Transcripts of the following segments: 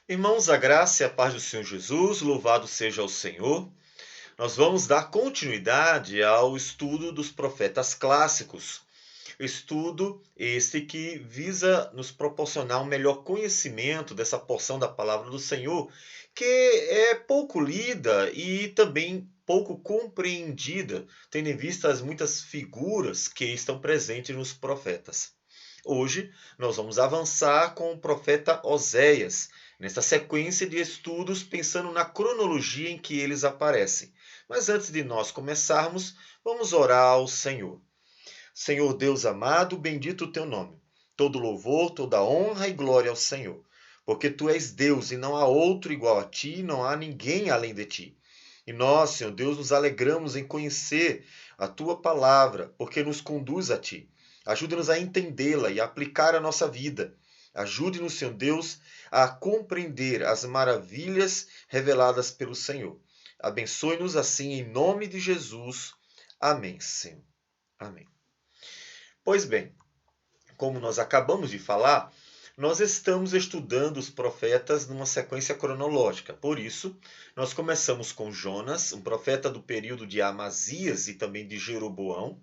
Irmãos, a graça e a paz do Senhor Jesus, louvado seja o Senhor. Nós vamos dar continuidade ao estudo dos profetas clássicos. Estudo este que visa nos proporcionar um melhor conhecimento dessa porção da palavra do Senhor, que é pouco lida e também pouco compreendida, tendo em vista as muitas figuras que estão presentes nos profetas. Hoje nós vamos avançar com o profeta Oséias, nesta sequência de estudos pensando na cronologia em que eles aparecem. Mas antes de nós começarmos, vamos orar ao Senhor. Senhor Deus amado, bendito o teu nome. Todo louvor, toda honra e glória ao Senhor. Porque tu és Deus e não há outro igual a ti, não há ninguém além de ti. E nós, Senhor Deus, nos alegramos em conhecer a tua palavra, porque nos conduz a ti. Ajuda-nos a entendê-la e a aplicar a nossa vida. Ajude-nos, Senhor Deus, a compreender as maravilhas reveladas pelo Senhor. Abençoe-nos assim em nome de Jesus. Amém, Senhor. Amém. Pois bem, como nós acabamos de falar, nós estamos estudando os profetas numa sequência cronológica. Por isso, nós começamos com Jonas, um profeta do período de Amazias e também de Jeroboão,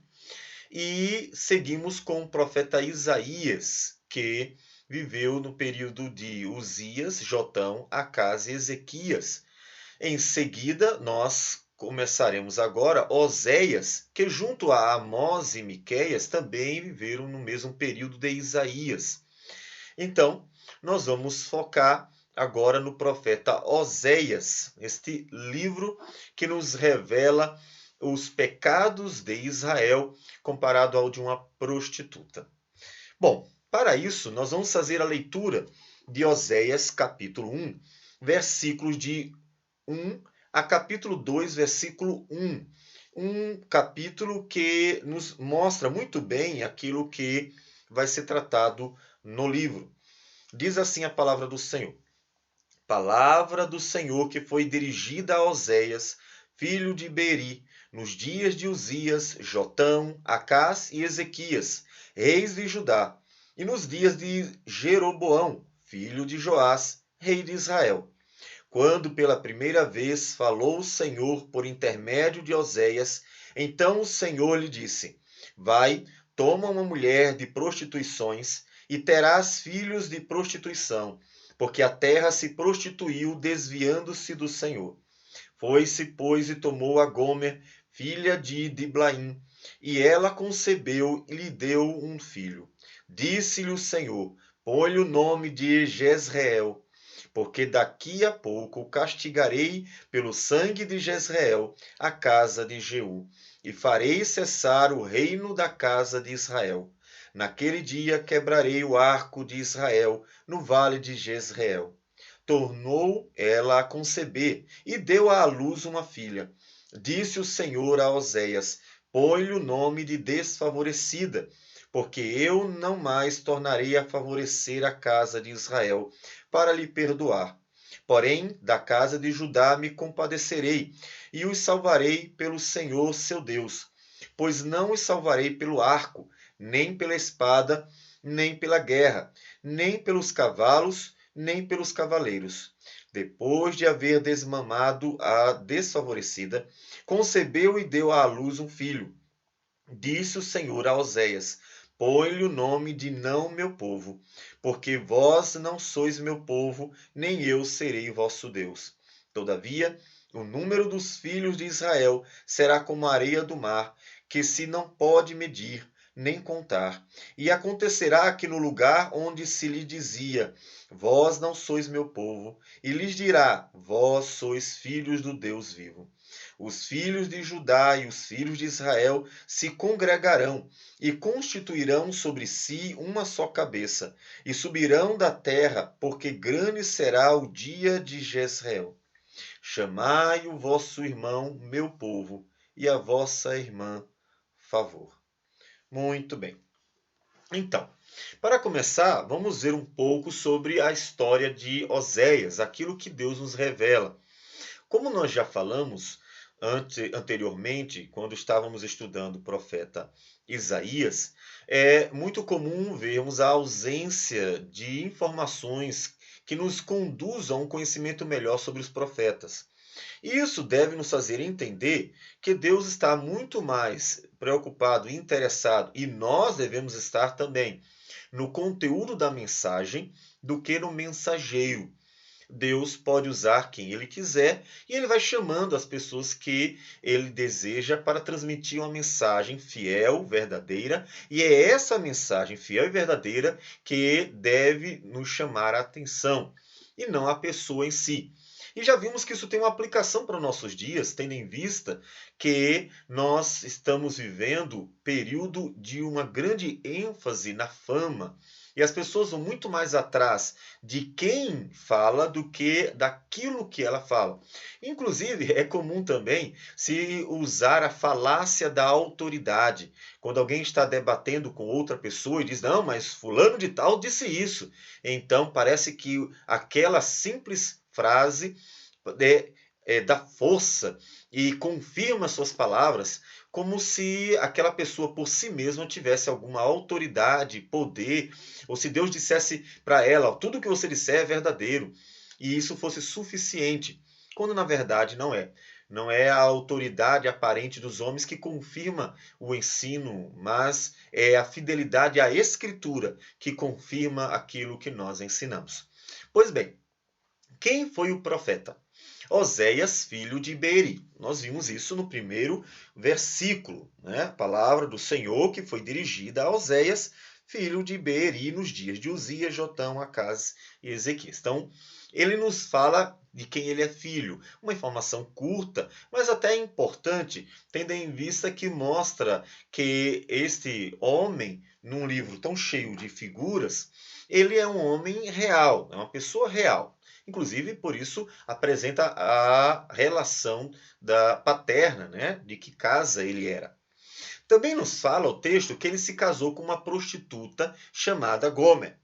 e seguimos com o profeta Isaías, que viveu no período de Uzias, Jotão, Acás e Ezequias. Em seguida, nós começaremos agora Oséias, que junto a Amós e Miqueias também viveram no mesmo período de Isaías. Então, nós vamos focar agora no profeta Oséias, este livro que nos revela os pecados de Israel comparado ao de uma prostituta. Bom, para isso, nós vamos fazer a leitura de Oséias, capítulo 1, versículos de 1 a capítulo 2, versículo 1. Um capítulo que nos mostra muito bem aquilo que vai ser tratado no livro. Diz assim a palavra do Senhor. Palavra do Senhor que foi dirigida a Oséias, filho de Beri, nos dias de Uzias, Jotão, Acás e Ezequias, reis de Judá, e nos dias de Jeroboão, filho de Joás, rei de Israel. Quando pela primeira vez falou o Senhor por intermédio de Oséias, então o Senhor lhe disse: Vai, toma uma mulher de prostituições e terás filhos de prostituição, porque a terra se prostituiu desviando-se do Senhor. Foi-se, pois, e tomou a Gomer, filha de Diblaim, e ela concebeu e lhe deu um filho. Disse-lhe o Senhor: Põe-lhe o nome de Jezreel, porque daqui a pouco castigarei pelo sangue de Jezreel a casa de Jeú, e farei cessar o reino da casa de Israel. Naquele dia quebrarei o arco de Israel no vale de Jezreel. Tornou ela a conceber e deu à luz uma filha. Disse o Senhor a Oséias: Põe-lhe o nome de desfavorecida, porque eu não mais tornarei a favorecer a casa de Israel, para lhe perdoar. Porém, da casa de Judá me compadecerei, e os salvarei pelo Senhor seu Deus. Pois não os salvarei pelo arco, nem pela espada, nem pela guerra, nem pelos cavalos, nem pelos cavaleiros. Depois de haver desmamado a desfavorecida, concebeu e deu à luz um filho. Disse o Senhor a Oséias: Põe-lhe o nome de não meu povo, porque vós não sois meu povo, nem eu serei vosso Deus. Todavia, o número dos filhos de Israel será como a areia do mar, que se não pode medir, nem contar. E acontecerá que no lugar onde se lhe dizia: Vós não sois meu povo, e lhes dirá: Vós sois filhos do Deus vivo. Os filhos de Judá e os filhos de Israel se congregarão e constituirão sobre si uma só cabeça, e subirão da terra, porque grande será o dia de Jezreel. Chamai o vosso irmão, meu povo, e a vossa irmã, favor. Muito bem. Então, para começar, vamos ver um pouco sobre a história de Oséias, aquilo que Deus nos revela. Como nós já falamos anteriormente, quando estávamos estudando o profeta Isaías, é muito comum vermos a ausência de informações que nos conduz a um conhecimento melhor sobre os profetas. Isso deve nos fazer entender que Deus está muito mais preocupado e interessado, e nós devemos estar também, no conteúdo da mensagem do que no mensageiro. Deus pode usar quem ele quiser e ele vai chamando as pessoas que ele deseja para transmitir uma mensagem fiel, verdadeira, e é essa mensagem fiel e verdadeira que deve nos chamar a atenção e não a pessoa em si. E já vimos que isso tem uma aplicação para os nossos dias, tendo em vista que nós estamos vivendo período de uma grande ênfase na fama. E as pessoas vão muito mais atrás de quem fala do que daquilo que ela fala. Inclusive, é comum também se usar a falácia da autoridade. Quando alguém está debatendo com outra pessoa e diz, não, mas fulano de tal disse isso. Então, parece que aquela simples frase dá força e confirma suas palavras, como se aquela pessoa por si mesma tivesse alguma autoridade, poder, ou se Deus dissesse para ela, tudo que você disser é verdadeiro, e isso fosse suficiente, quando na verdade não é. Não é a autoridade aparente dos homens que confirma o ensino, mas é a fidelidade à Escritura que confirma aquilo que nós ensinamos. Pois bem, quem foi o profeta? Oséias, filho de Beeri. Nós vimos isso no primeiro versículo, né? A palavra do Senhor que foi dirigida a Oséias, filho de Beeri, nos dias de Uzias, Jotão, Acaz e Ezequias. Então, ele nos fala de quem ele é filho. Uma informação curta, mas até importante, tendo em vista que mostra que este homem, num livro tão cheio de figuras, ele é um homem real, é uma pessoa real. Inclusive, por isso, apresenta a relação da paterna, né, de que casa ele era. Também nos fala o texto que ele se casou com uma prostituta chamada Gomer.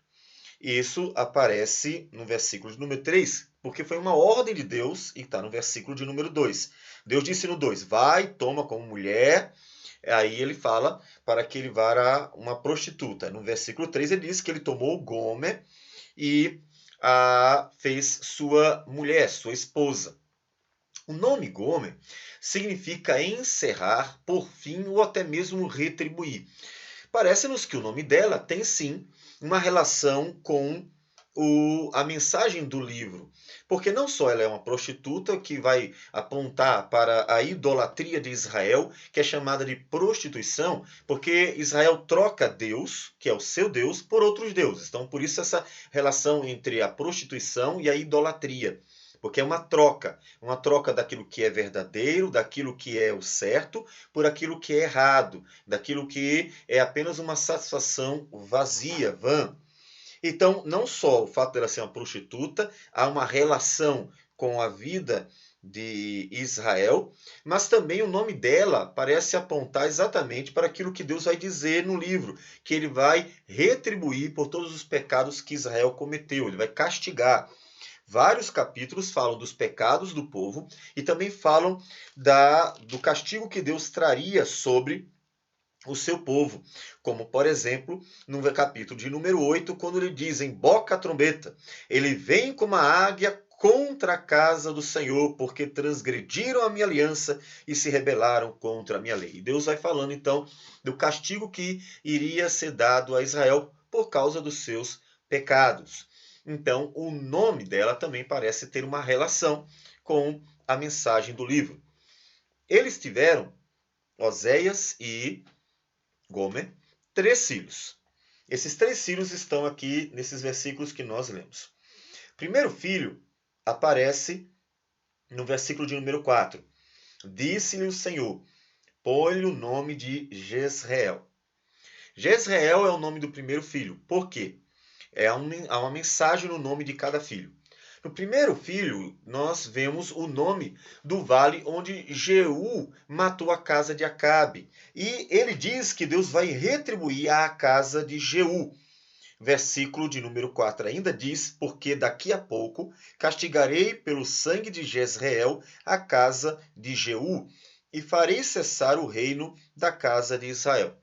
Isso aparece no versículo de número 3, porque foi uma ordem de Deus, e está no versículo de número 2. Deus disse no 2, vai, toma como mulher. Aí ele fala para que ele vá a uma prostituta. No versículo 3 ele diz que ele tomou Gomer e fez sua mulher, sua esposa. O nome Gomer significa encerrar, por fim ou até mesmo retribuir. Parece-nos que o nome dela tem sim uma relação com a mensagem do livro. Porque não só ela é uma prostituta que vai apontar para a idolatria de Israel, que é chamada de prostituição, porque Israel troca Deus, que é o seu Deus, por outros deuses. Então, por isso essa relação entre a prostituição e a idolatria. Porque é uma troca daquilo que é verdadeiro, daquilo que é o certo, por aquilo que é errado, daquilo que é apenas uma satisfação vazia, vã. Então, não só o fato dela ser uma prostituta, há uma relação com a vida de Israel, mas também o nome dela parece apontar exatamente para aquilo que Deus vai dizer no livro, que ele vai retribuir por todos os pecados que Israel cometeu, ele vai castigar. Vários capítulos falam dos pecados do povo e também falam do castigo que Deus traria sobre o seu povo, como por exemplo no capítulo de número 8, quando ele diz, emboca a trombeta, ele vem como a águia contra a casa do Senhor, porque transgrediram a minha aliança e se rebelaram contra a minha lei. E Deus vai falando então do castigo que iria ser dado a Israel por causa dos seus pecados. Então, o nome dela também parece ter uma relação com a mensagem do livro. Eles tiveram, Oséias e Gomer, 3 filhos. Esses 3 filhos estão aqui nesses versículos que nós lemos. Primeiro filho aparece no versículo de número 4. Disse-lhe o Senhor, põe-lhe o nome de Jezreel. Jezreel é o nome do primeiro filho. Por quê? Há uma mensagem no nome de cada filho. No primeiro filho, nós vemos o nome do vale onde Jeú matou a casa de Acabe. E ele diz que Deus vai retribuir à casa de Jeú. Versículo de número 4 ainda diz, porque daqui a pouco castigarei pelo sangue de Jezreel a casa de Jeú, e farei cessar o reino da casa de Israel.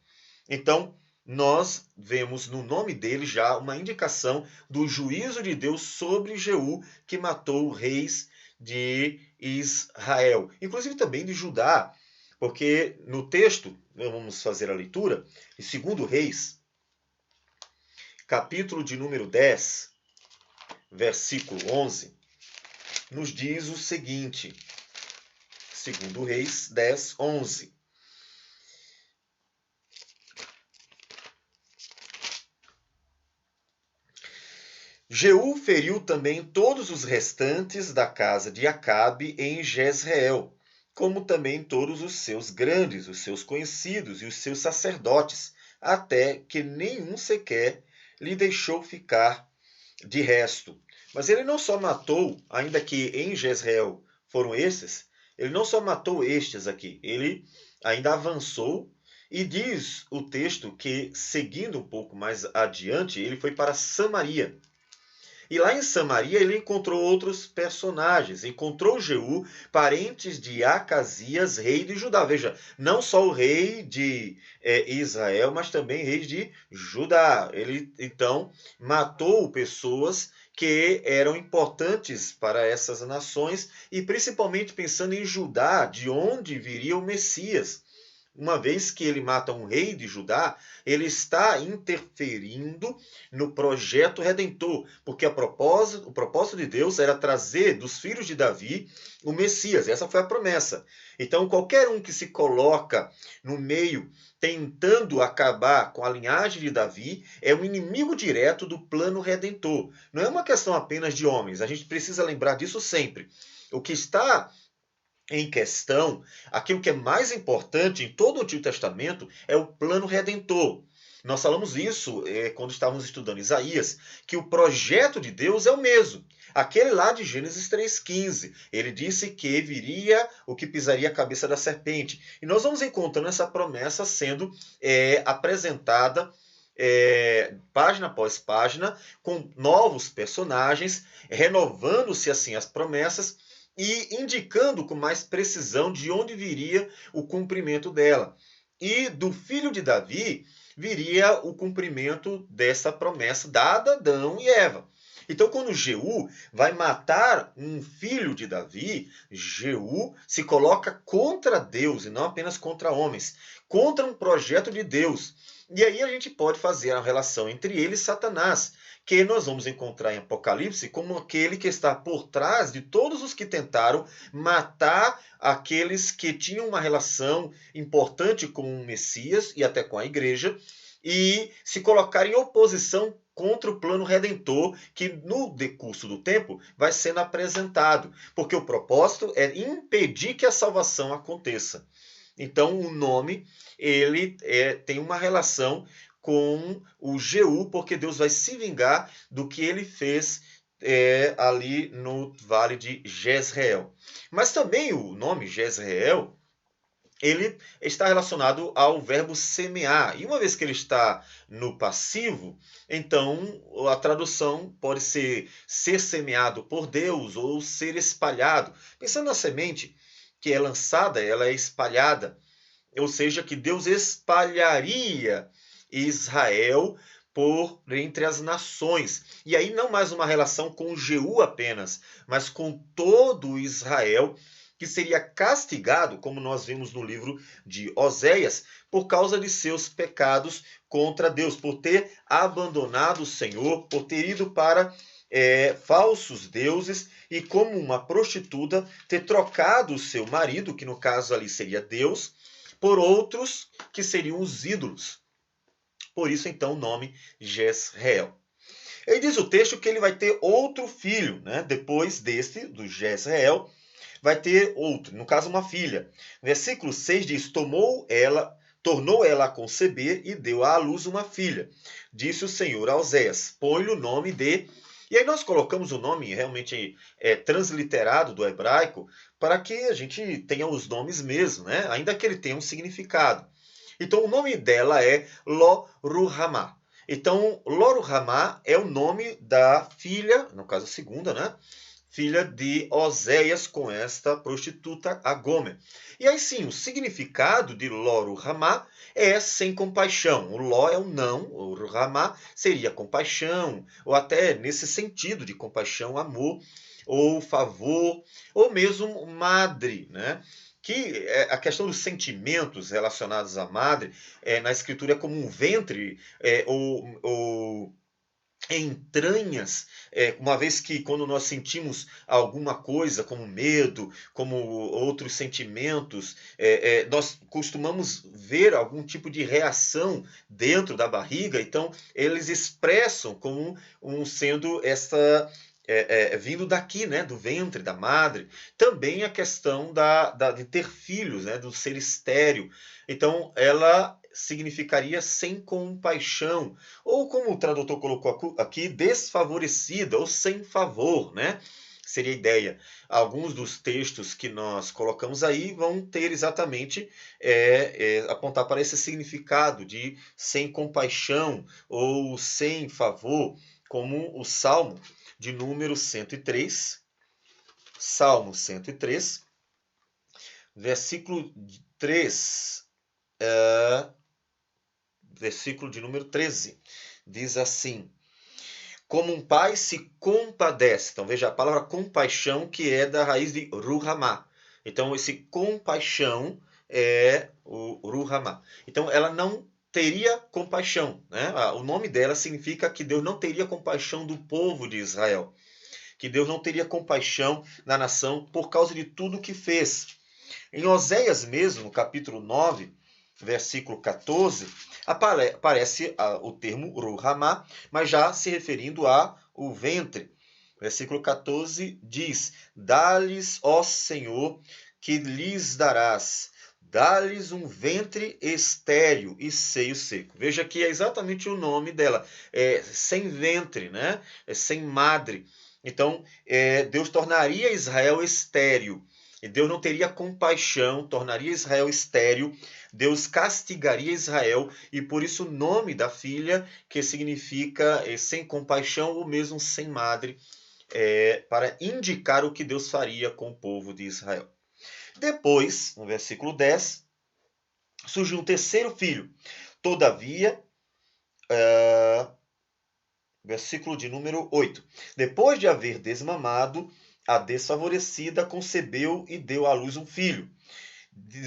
Então, nós vemos no nome dele já uma indicação do juízo de Deus sobre Jeú, que matou reis de Israel, inclusive também de Judá, porque no texto, vamos fazer a leitura, em 2 Reis, capítulo de número 10, versículo 11, nos diz o seguinte, 2 Reis 10, 11. Jeú feriu também todos os restantes da casa de Acabe em Jezreel, como também todos os seus grandes, os seus conhecidos e os seus sacerdotes, até que nenhum sequer lhe deixou ficar de resto. Mas ele não só matou, ainda que em Jezreel foram estes, ele não só matou estes aqui, ele ainda avançou e diz o texto que, seguindo um pouco mais adiante, ele foi para Samaria. E lá em Samaria ele encontrou outros personagens. Encontrou Jeú, parentes de Acasias, rei de Judá. Veja, não só o rei de Israel, mas também rei de Judá. Ele então matou pessoas que eram importantes para essas nações e principalmente pensando em Judá, de onde viria o Messias. Uma vez que ele mata um rei de Judá, ele está interferindo no projeto redentor, porque o propósito de Deus era trazer dos filhos de Davi o Messias. Essa foi a promessa. Então, qualquer um que se coloca no meio tentando acabar com a linhagem de Davi é um inimigo direto do plano redentor. Não é uma questão apenas de homens. A gente precisa lembrar disso sempre. O que está em questão, aquilo que é mais importante em todo o Antigo Testamento é o plano redentor. Nós falamos isso quando estávamos estudando Isaías, que o projeto de Deus é o mesmo. Aquele lá de Gênesis 3,15. Ele disse que viria o que pisaria a cabeça da serpente. E nós vamos encontrando essa promessa sendo apresentada página após página, com novos personagens, renovando-se assim as promessas e indicando com mais precisão de onde viria o cumprimento dela. E do filho de Davi viria o cumprimento dessa promessa dada a Adão e Eva. Então, quando Jeú vai matar um filho de Davi, Jeú se coloca contra Deus, e não apenas contra homens, contra um projeto de Deus. E aí a gente pode fazer a relação entre ele e Satanás, que nós vamos encontrar em Apocalipse como aquele que está por trás de todos os que tentaram matar aqueles que tinham uma relação importante com o Messias e até com a igreja, e se colocar em oposição contra o plano redentor que no decurso do tempo vai sendo apresentado, porque o propósito é impedir que a salvação aconteça. Então o nome ele tem uma relação com o Jeú, porque Deus vai se vingar do que ele fez ali no vale de Jezreel. Mas também o nome Jezreel, ele está relacionado ao verbo semear. E uma vez que ele está no passivo, então a tradução pode ser semeado por Deus ou ser espalhado. Pensando na semente que é lançada, ela é espalhada. Ou seja, que Deus espalharia Israel por entre as nações. E aí não mais uma relação com Jeú apenas, mas com todo Israel, que seria castigado, como nós vimos no livro de Oséias, por causa de seus pecados contra Deus, por ter abandonado o Senhor, por ter ido para falsos deuses e, como uma prostituta, ter trocado o seu marido, que no caso ali seria Deus, por outros que seriam os ídolos. Por isso, então, o nome Jezreel. E diz o texto que ele vai ter outro filho, né? Depois deste, do Jezreel, vai ter outro, no caso uma filha. Versículo 6 diz, tornou ela a conceber e deu à luz uma filha. Disse o Senhor a Oséias, põe-lhe o nome de... E aí nós colocamos o nome realmente transliterado do hebraico para que a gente tenha os nomes mesmo, né? Ainda que ele tenha um significado. Então o nome dela é Lo-Ruhamá. Então Lo-Ruhamá é o nome da filha, no caso a segunda, né? filha de Oséias, com esta prostituta, a Gomer. E aí sim, o significado de Lo-Ruhamá é sem compaixão. O Ló é o não, o Ruhamá seria compaixão, ou até nesse sentido de compaixão, amor, ou favor, ou mesmo madre, né? Que a questão dos sentimentos relacionados à madre, na escritura é como um ventre, ou entranhas, uma vez que quando nós sentimos alguma coisa, como medo, como outros sentimentos, nós costumamos ver algum tipo de reação dentro da barriga, então eles expressam como sendo essa. Vindo daqui, né, do ventre da madre. Também a questão de ter filhos, né, do ser estéril. Então, ela significaria sem compaixão, ou como o tradutor colocou aqui, desfavorecida ou sem favor, né? Seria a ideia. Alguns dos textos que nós colocamos aí vão ter exatamente apontar para esse significado de sem compaixão ou sem favor, como o Salmo de número 103, Salmo 103, versículo 3, versículo de número 13, diz assim: como um pai se compadece. Então veja a palavra compaixão, que é da raiz de ruhamá. Então esse compaixão é o ruhamá. Então ela não teria compaixão, né? O nome dela significa que Deus não teria compaixão do povo de Israel, que Deus não teria compaixão da nação por causa de tudo que fez. Em Oséias mesmo, capítulo 9, versículo 14, aparece o termo Ruhamá, mas já se referindo ao ventre. Versículo 14 diz: dá-lhes, ó Senhor, que lhes darás. Dá-lhes um ventre estéril e seio seco. Veja que é exatamente o nome dela. Sem ventre, né? Sem madre. Então, Deus tornaria Israel estéril. E Deus não teria compaixão, tornaria Israel estéril, Deus castigaria Israel, e por isso o nome da filha, que significa sem compaixão ou mesmo sem madre, para indicar o que Deus faria com o povo de Israel. Depois, no versículo 10, surgiu um terceiro filho. Todavia, versículo de número 8. Depois de haver desmamado, a desfavorecida concebeu e deu à luz um filho.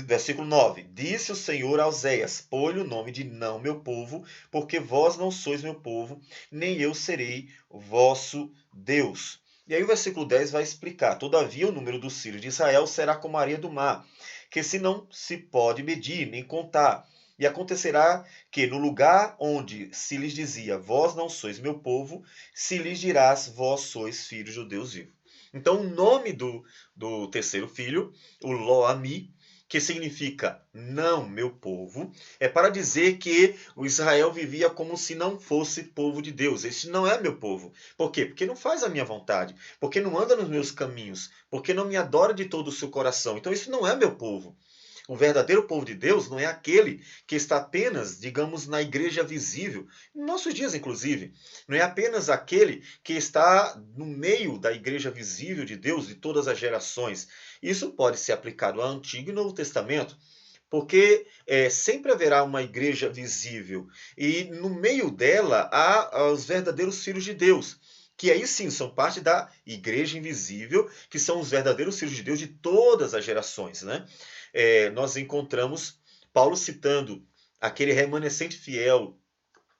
Versículo 9. Disse o Senhor a Oséias: põe o nome de não meu povo, porque vós não sois meu povo, nem eu serei vosso Deus. E aí o versículo 10 vai explicar: todavia o número dos filhos de Israel será como a areia do mar, que se não se pode medir nem contar. E acontecerá que no lugar onde se lhes dizia, vós não sois meu povo, se lhes dirás, vós sois filhos do Deus vivo. Então o nome do terceiro filho, o Lo-Ami, que significa não meu povo, é para dizer que o Israel vivia como se não fosse povo de Deus. Este não é meu povo. Por quê? Porque não faz a minha vontade, porque não anda nos meus caminhos, porque não me adora de todo o seu coração. Então isso não é meu povo. O verdadeiro povo de Deus não é aquele que está apenas, digamos, na igreja visível, em nossos dias inclusive. Não é apenas aquele que está no meio da igreja visível de Deus de todas as gerações. Isso pode ser aplicado ao Antigo e Novo Testamento, porque sempre haverá uma igreja visível e no meio dela há os verdadeiros filhos de Deus, que aí sim são parte da igreja invisível, que são os verdadeiros filhos de Deus de todas as gerações, né? Nós encontramos Paulo citando aquele remanescente fiel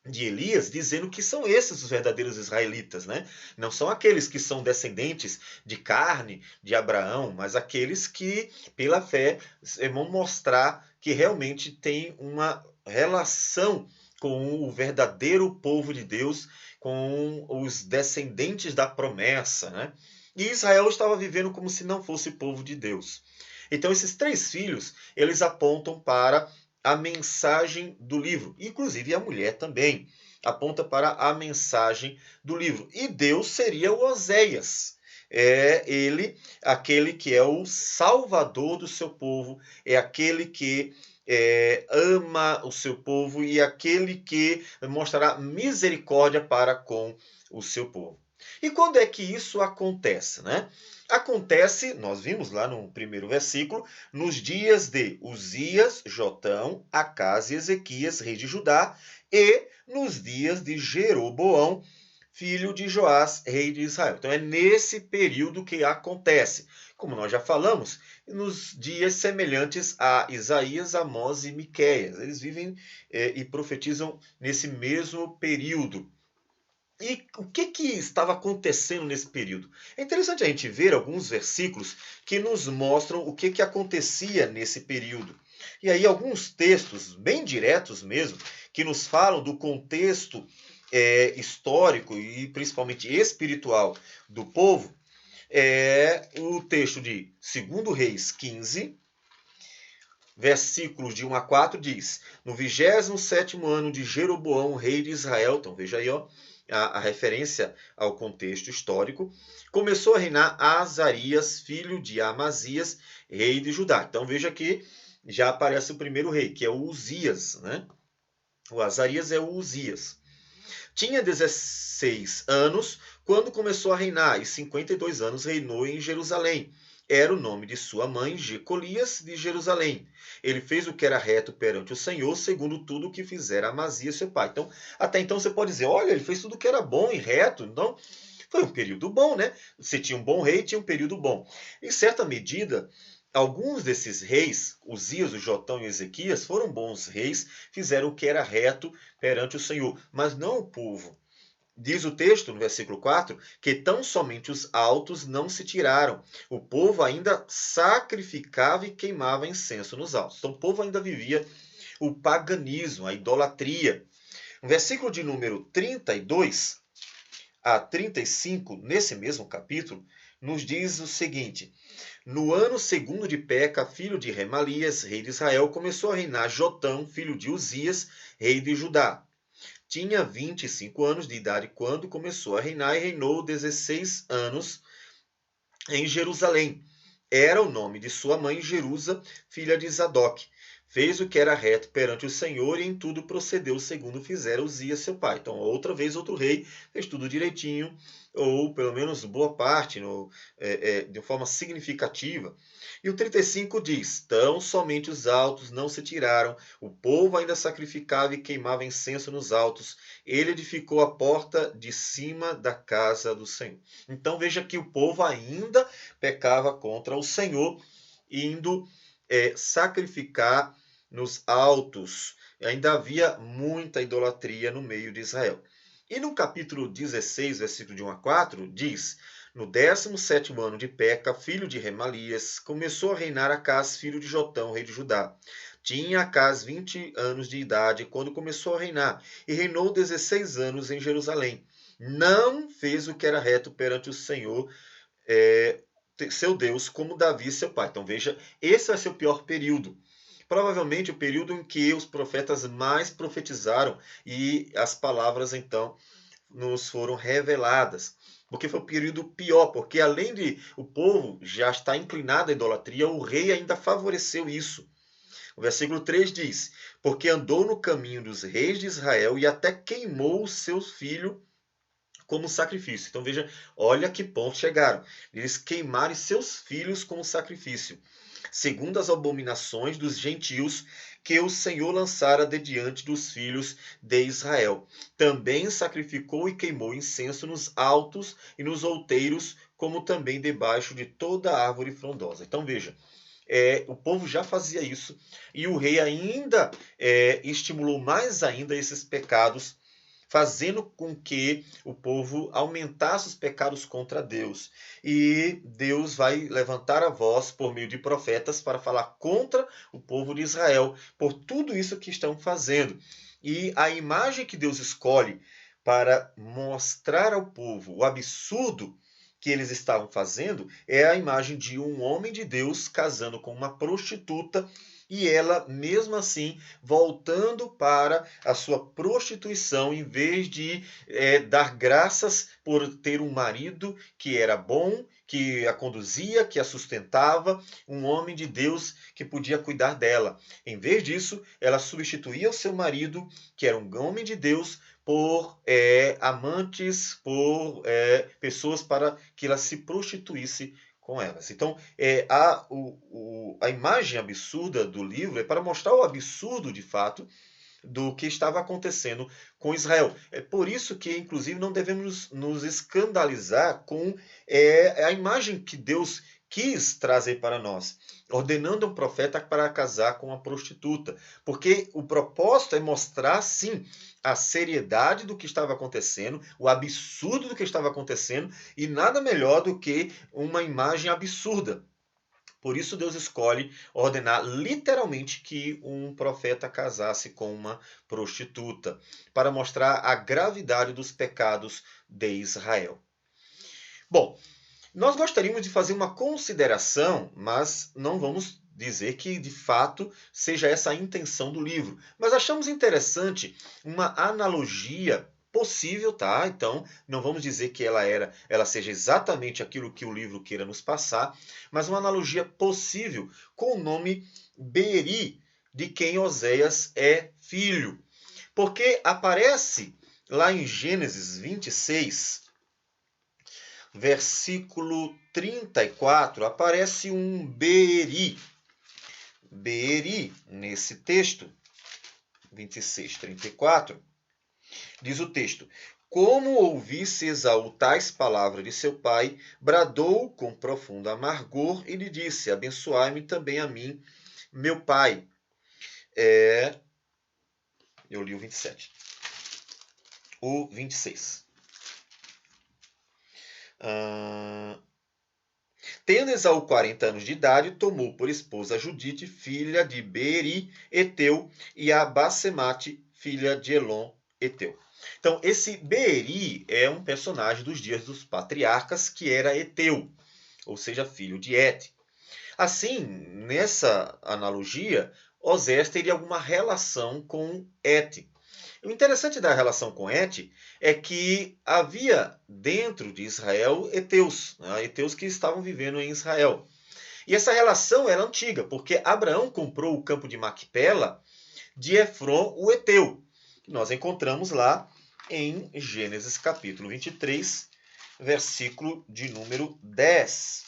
de Elias, dizendo que são esses os verdadeiros israelitas, né? Não são aqueles que são descendentes de carne de Abraão, mas aqueles que, pela fé, vão mostrar que realmente tem uma relação com o verdadeiro povo de Deus, com os descendentes da promessa, né? E Israel estava vivendo como se não fosse povo de Deus. Então, esses três filhos, eles apontam para a mensagem do livro. Inclusive, a mulher também aponta para a mensagem do livro. E Deus seria o Oséias. É ele, aquele que é o salvador do seu povo, é aquele que ama o seu povo e aquele que mostrará misericórdia para com o seu povo. E quando é que isso acontece, né? Acontece, nós vimos lá no primeiro versículo, nos dias de Uzias, Jotão, Acás e Ezequias, rei de Judá, e nos dias de Jeroboão, filho de Joás, rei de Israel. Então é nesse período que acontece. Como nós já falamos, nos dias semelhantes a Isaías, Amós e Miqueias. Eles vivem e profetizam nesse mesmo período. E o que estava acontecendo nesse período? É interessante a gente ver alguns versículos que nos mostram o que acontecia nesse período. E aí, alguns textos bem diretos mesmo, que nos falam do contexto histórico e principalmente espiritual do povo, é o texto de 2 Reis 15, versículos de 1 a 4 diz: no 27º ano de Jeroboão, rei de Israel, então veja aí a referência ao contexto histórico, começou a reinar Azarias, filho de Amazias, rei de Judá. Então veja que já aparece o primeiro rei, que é o Uzias, né? O Azarias é o Uzias. Tinha 16 anos quando começou a reinar, e 52 anos reinou em Jerusalém. Era o nome de sua mãe, Jecolias, de Jerusalém. Ele fez o que era reto perante o Senhor, segundo tudo o que fizera Amazias, seu pai. Então, até então você pode dizer, olha, ele fez tudo o que era bom e reto. Então, foi um período bom, né? Você tinha um bom rei, tinha um período bom. Em certa medida, alguns desses reis, Uzias, o Jotão e Ezequias, foram bons reis, fizeram o que era reto perante o Senhor, mas não o povo. Diz o texto, no versículo 4, que tão somente os altos não se tiraram. O povo ainda sacrificava e queimava incenso nos altos. Então o povo ainda vivia o paganismo, a idolatria. No versículo de número 32 a 35, nesse mesmo capítulo, nos diz o seguinte: no ano segundo de Peca, filho de Remalias, rei de Israel, começou a reinar Jotão, filho de Uzias, rei de Judá. Tinha 25 anos de idade quando começou a reinar e reinou 16 anos em Jerusalém. Era o nome de sua mãe Jerusa, filha de Zadok. Fez o que era reto perante o Senhor e em tudo procedeu segundo fizera Uzias seu pai. Então, outra vez, outro rei fez tudo direitinho, ou pelo menos boa parte, de forma significativa. E o 35 diz: tão somente os altos não se tiraram, o povo ainda sacrificava e queimava incenso nos altos. Ele edificou a porta de cima da casa do Senhor. Então veja que o povo ainda pecava contra o Senhor, indo sacrificar nos altos. Ainda havia muita idolatria no meio de Israel. E no capítulo 16, versículo de 1 a 4, diz: no 17º ano de Peca, filho de Remalias, começou a reinar Acás, filho de Jotão, rei de Judá. Tinha Acás 20 anos de idade quando começou a reinar, e reinou 16 anos em Jerusalém. Não fez o que era reto perante o Senhor, seu Deus, como Davi, seu pai. Então veja, esse vai ser o pior período. Provavelmente o período em que os profetas mais profetizaram e as palavras então nos foram reveladas. Porque foi o período pior, porque além de o povo já estar inclinado à idolatria, o rei ainda favoreceu isso. O versículo 3 diz: porque andou no caminho dos reis de Israel e até queimou o seu filho como sacrifício. Então veja, olha que ponto chegaram. Eles queimaram seus filhos como sacrifício, segundo as abominações dos gentios que o Senhor lançara de diante dos filhos de Israel. Também sacrificou e queimou incenso nos altos e nos outeiros, como também debaixo de toda árvore frondosa. Então veja, o povo já fazia isso e o rei ainda estimulou mais ainda esses pecados, fazendo com que o povo aumentasse os pecados contra Deus. E Deus vai levantar a voz por meio de profetas para falar contra o povo de Israel por tudo isso que estão fazendo. E a imagem que Deus escolhe para mostrar ao povo o absurdo que eles estavam fazendo é a imagem de um homem de Deus casando com uma prostituta e ela, mesmo assim, voltando para a sua prostituição, em vez de dar graças por ter um marido que era bom, que a conduzia, que a sustentava, um homem de Deus que podia cuidar dela. Em vez disso, ela substituía o seu marido, que era um homem de Deus, por amantes, por pessoas para que ela se prostituísse com elas. Então, a imagem absurda do livro é para mostrar o absurdo, de fato, do que estava acontecendo com Israel. É por isso que, inclusive, não devemos nos escandalizar com a imagem que Deus quis trazer para nós, ordenando um profeta para casar com uma prostituta, porque o propósito é mostrar, sim, a seriedade do que estava acontecendo, o absurdo do que estava acontecendo, e nada melhor do que uma imagem absurda. Por isso Deus escolhe ordenar literalmente que um profeta casasse com uma prostituta, para mostrar a gravidade dos pecados de Israel. Bom, nós gostaríamos de fazer uma consideração, mas não vamos dizer que de fato seja essa a intenção do livro. Mas achamos interessante uma analogia possível, tá? Então, não vamos dizer que ela seja exatamente aquilo que o livro queira nos passar, mas uma analogia possível com o nome Beeri, de quem Oséias é filho. Porque aparece lá em Gênesis 26, versículo 34, aparece um Beeri. Beeri, nesse texto, 26, 34, diz o texto: como ouvisse Esaú tais palavras de seu pai, bradou com profundo amargor e lhe disse: abençoai-me também a mim, meu pai. Eu li o 27. O 26. Tendo Esaú 40 anos de idade, tomou por esposa Judite, filha de Beeri, Eteu, e a Basemate, filha de Elon, Eteu. Então, esse Beeri é um personagem dos dias dos patriarcas, que era Eteu, ou seja, filho de Et. Assim, nessa analogia, Osés teria alguma relação com Et. O interessante da relação com Et é que havia dentro de Israel heteus, né? Heteus que estavam vivendo em Israel. E essa relação era antiga, porque Abraão comprou o campo de Macpela de Efron, o heteu, que nós encontramos lá em Gênesis capítulo 23, versículo de número 10.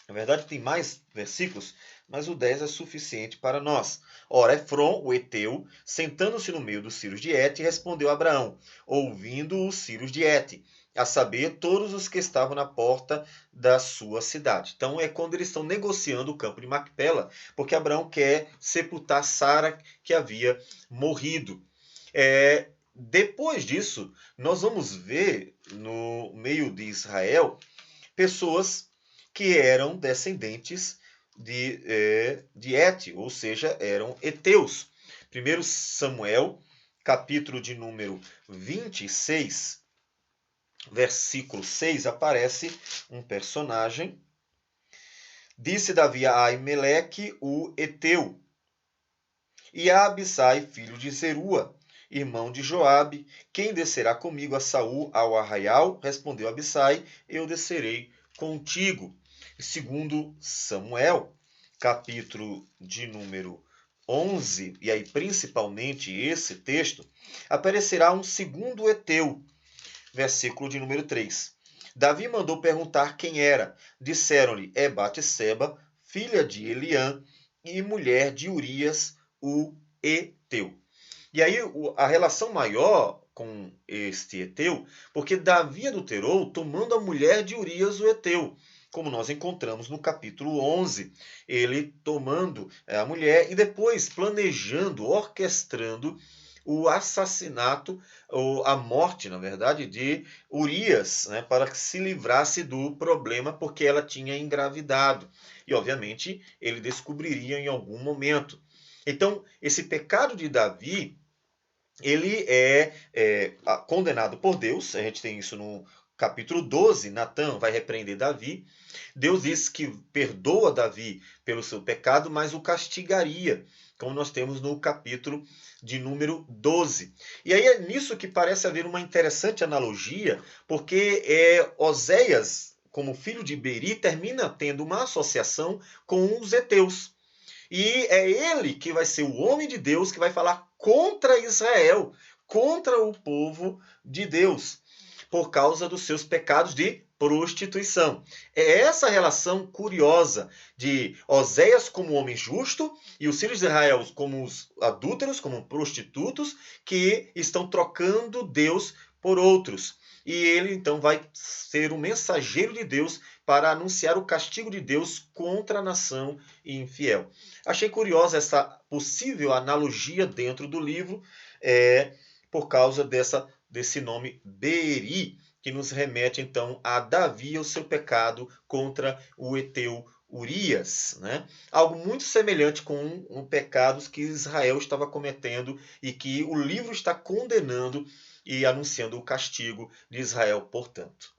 Na verdade, tem mais versículos, mas o 10 é suficiente para nós. Ora, Efron, o heteu, sentando-se no meio dos filhos de Et, respondeu a Abraão, ouvindo os filhos de Et, a saber, todos os que estavam na porta da sua cidade. Então, é quando eles estão negociando o campo de Macpela, porque Abraão quer sepultar Sara, que havia morrido. Depois disso, nós vamos ver no meio de Israel pessoas que eram descendentes de Et, ou seja, eram heteus. 1 Samuel, capítulo de número 26, versículo 6, aparece um personagem. Disse Davi a Aimeleque, o heteu, e a Abisai, filho de Zerua, irmão de Joabe, quem descerá comigo a Saul ao arraial? Respondeu Abisai, eu descerei contigo. Segundo Samuel, capítulo de número 11, e aí principalmente esse texto, aparecerá um segundo heteu, versículo de número 3. Davi mandou perguntar quem era. Disseram-lhe, é Batseba, filha de Eliã e mulher de Urias, o heteu. E aí a relação maior com este heteu, porque Davi adulterou tomando a mulher de Urias, o heteu, como nós encontramos no capítulo 11, ele tomando a mulher e depois planejando, orquestrando o assassinato, ou a morte, na verdade, de Urias, né, para que se livrasse do problema, porque ela tinha engravidado. E, obviamente, ele descobriria em algum momento. Então, esse pecado de Davi, ele é condenado por Deus. A gente tem isso no capítulo 12, Natã vai repreender Davi. Deus diz que perdoa Davi pelo seu pecado, mas o castigaria, como nós temos no capítulo de número 12. E aí é nisso que parece haver uma interessante analogia, porque Oséias, como filho de Beeri, termina tendo uma associação com os heteus. E é ele que vai ser o homem de Deus que vai falar contra Israel, contra o povo de Deus, por causa dos seus pecados de prostituição. É essa relação curiosa de Oséias como homem justo e os filhos de Israel como os adúlteros, como prostitutos, que estão trocando Deus por outros. E ele então vai ser o mensageiro de Deus para anunciar o castigo de Deus contra a nação infiel. Achei curiosa essa possível analogia dentro do livro, por causa desse nome Beeri, que nos remete então a Davi e o seu pecado contra o heteu Urias, né? Algo muito semelhante com pecados que Israel estava cometendo e que o livro está condenando e anunciando o castigo de Israel, portanto.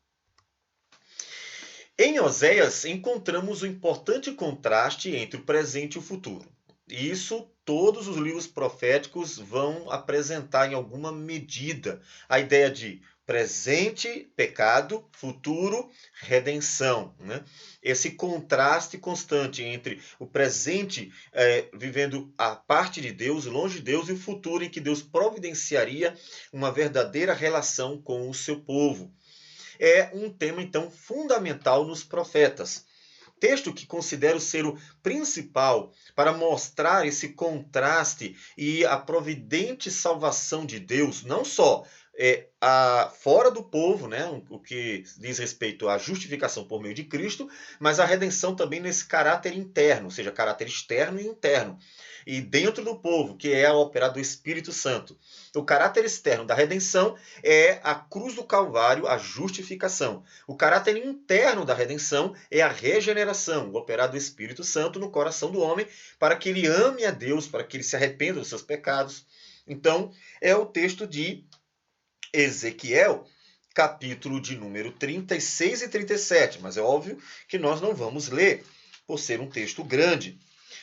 Em Oséias, encontramos um importante contraste entre o presente e o futuro. Isso todos os livros proféticos vão apresentar em alguma medida. A ideia de presente, pecado, futuro, redenção, né? Esse contraste constante entre o presente, vivendo a parte de Deus, longe de Deus, e o futuro em que Deus providenciaria uma verdadeira relação com o seu povo. É um tema, então, fundamental nos profetas. Texto que considero ser o principal para mostrar esse contraste e a providente salvação de Deus, não só fora do povo, né, o que diz respeito à justificação por meio de Cristo, mas a redenção também nesse caráter interno, ou seja, caráter externo e interno. E dentro do povo, que é a operar do Espírito Santo. O caráter externo da redenção é a cruz do Calvário, a justificação. O caráter interno da redenção é a regeneração, o operar do Espírito Santo no coração do homem, para que ele ame a Deus, para que ele se arrependa dos seus pecados. Então, é o texto de Ezequiel, capítulo de número 36 e 37, mas é óbvio que nós não vamos ler, por ser um texto grande.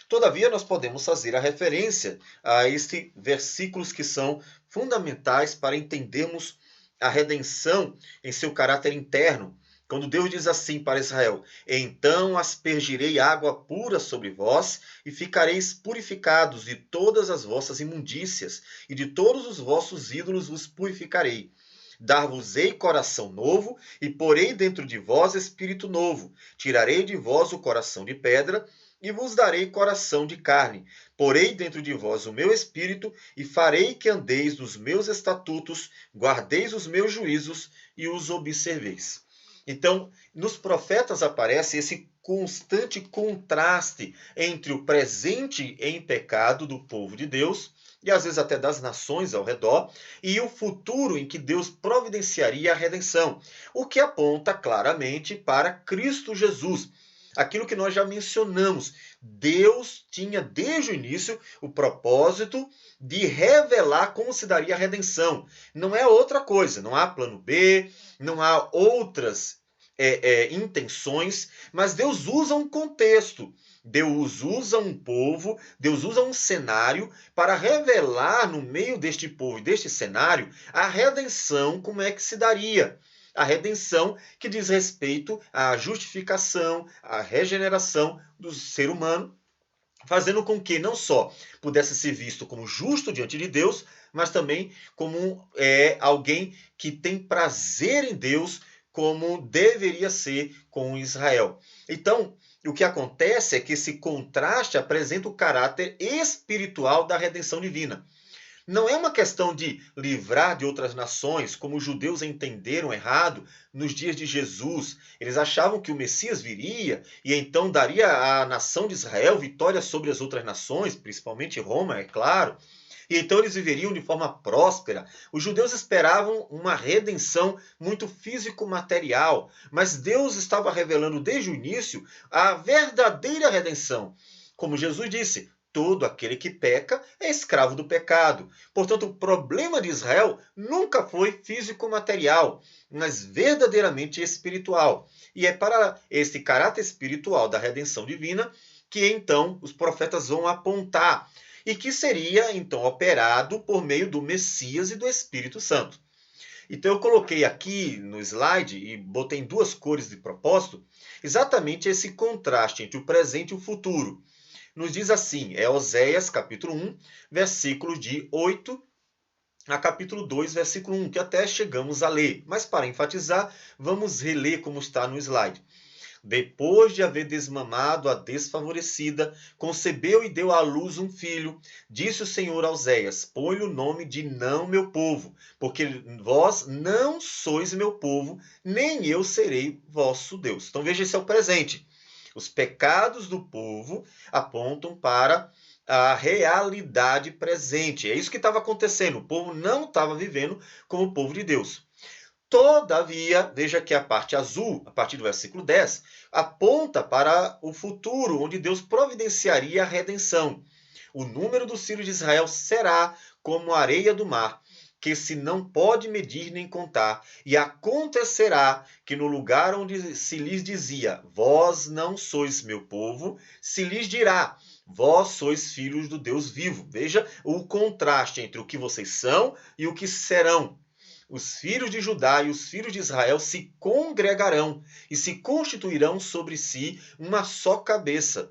Todavia, nós podemos fazer a referência a estes versículos que são fundamentais para entendermos a redenção em seu caráter interno. Quando Deus diz assim para Israel: então aspergirei água pura sobre vós, e ficareis purificados de todas as vossas imundícias, e de todos os vossos ídolos vos purificarei. Dar-vos-ei coração novo, e porei dentro de vós espírito novo. Tirarei de vós o coração de pedra, e vos darei coração de carne. Porei dentro de vós o meu espírito, e farei que andeis nos meus estatutos, guardeis os meus juízos e os observeis. Então, nos profetas aparece esse constante contraste entre o presente em pecado do povo de Deus, e às vezes até das nações ao redor, e o futuro em que Deus providenciaria a redenção, o que aponta claramente para Cristo Jesus. Aquilo que nós já mencionamos, Deus tinha desde o início o propósito de revelar como se daria a redenção. Não é outra coisa, não há plano B, não há outras intenções, mas Deus usa um contexto, Deus usa um povo, Deus usa um cenário para revelar no meio deste povo e deste cenário a redenção, como é que se daria. A redenção que diz respeito à justificação, à regeneração do ser humano, fazendo com que não só pudesse ser visto como justo diante de Deus, mas também como alguém que tem prazer em Deus, como deveria ser com Israel. Então, o que acontece é que esse contraste apresenta o caráter espiritual da redenção divina. Não é uma questão de livrar de outras nações, como os judeus entenderam errado nos dias de Jesus. Eles achavam que o Messias viria e então daria à nação de Israel vitória sobre as outras nações, principalmente Roma, é claro. E então eles viveriam de forma próspera. Os judeus esperavam uma redenção muito físico-material, mas Deus estava revelando desde o início a verdadeira redenção. Como Jesus disse: todo aquele que peca é escravo do pecado. Portanto, o problema de Israel nunca foi físico-material, mas verdadeiramente espiritual. E é para esse caráter espiritual da redenção divina que então os profetas vão apontar, e que seria então operado por meio do Messias e do Espírito Santo. Então eu coloquei aqui no slide e botei em duas cores de propósito exatamente esse contraste entre o presente e o futuro. Nos diz assim, Oséias capítulo 1, versículos de 8 a capítulo 2, versículo 1, que até chegamos a ler. Mas para enfatizar, vamos reler como está no slide. Depois de haver desmamado a desfavorecida, concebeu e deu à luz um filho. Disse o Senhor a Oséias: põe-lhe o nome de não meu povo, porque vós não sois meu povo, nem eu serei vosso Deus. Então veja, esse é o presente. Os pecados do povo apontam para a realidade presente. É isso que estava acontecendo. O povo não estava vivendo como o povo de Deus. Todavia, veja que a parte azul, a partir do versículo 10, aponta para o futuro, onde Deus providenciaria a redenção. O número dos filhos de Israel será como a areia do mar, que se não pode medir nem contar. E acontecerá que no lugar onde se lhes dizia, vós não sois meu povo, se lhes dirá, vós sois filhos do Deus vivo. Veja o contraste entre o que vocês são e o que serão. Os filhos de Judá e os filhos de Israel se congregarão e se constituirão sobre si uma só cabeça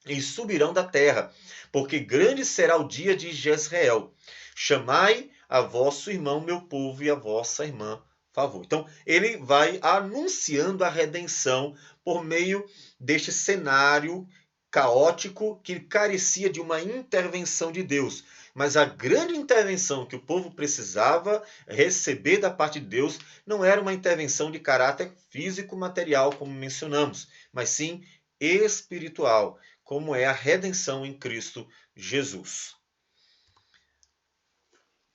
e subirão da terra, porque grande será o dia de Jezreel. Chamai a vosso irmão, meu povo, e a vossa irmã, favor. Então, ele vai anunciando a redenção por meio deste cenário caótico que carecia de uma intervenção de Deus. Mas a grande intervenção que o povo precisava receber da parte de Deus não era uma intervenção de caráter físico, material, como mencionamos, mas sim espiritual, como é a redenção em Cristo Jesus.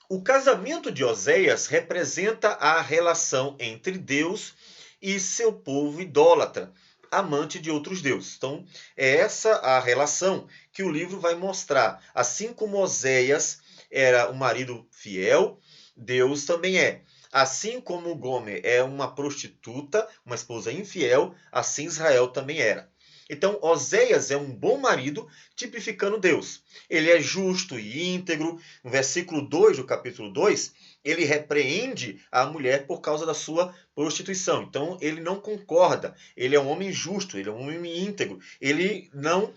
O casamento de Oséias representa a relação entre Deus e seu povo idólatra, amante de outros deuses. Então, é essa a relação que o livro vai mostrar. Assim como Oséias era um marido fiel, Deus também é. Assim como Gomer é uma prostituta, uma esposa infiel, assim Israel também era. Então, Oséias é um bom marido, tipificando Deus. Ele é justo e íntegro. No versículo 2 do capítulo 2, ele repreende a mulher por causa da sua prostituição. Então, ele não concorda. Ele é um homem justo, ele é um homem íntegro. Ele não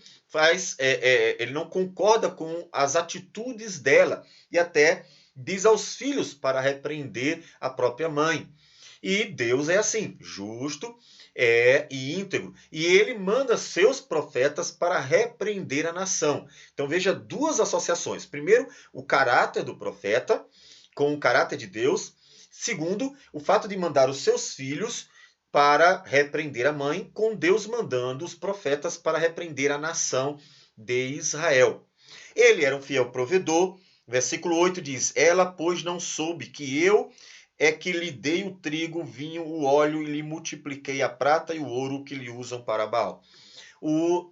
ele não concorda com as atitudes dela e até diz aos filhos para repreender a própria mãe. E Deus é assim, justo e íntegro. E ele manda seus profetas para repreender a nação. Então veja duas associações. Primeiro, o caráter do profeta com o caráter de Deus. Segundo, o fato de mandar os seus filhos para repreender a mãe, com Deus mandando os profetas para repreender a nação de Israel. Ele era um fiel provedor. Versículo 8 diz: ela, pois, não soube que eu é que lhe dei o trigo, o vinho, o óleo e lhe multipliquei a prata e o ouro que lhe usam para Baal. O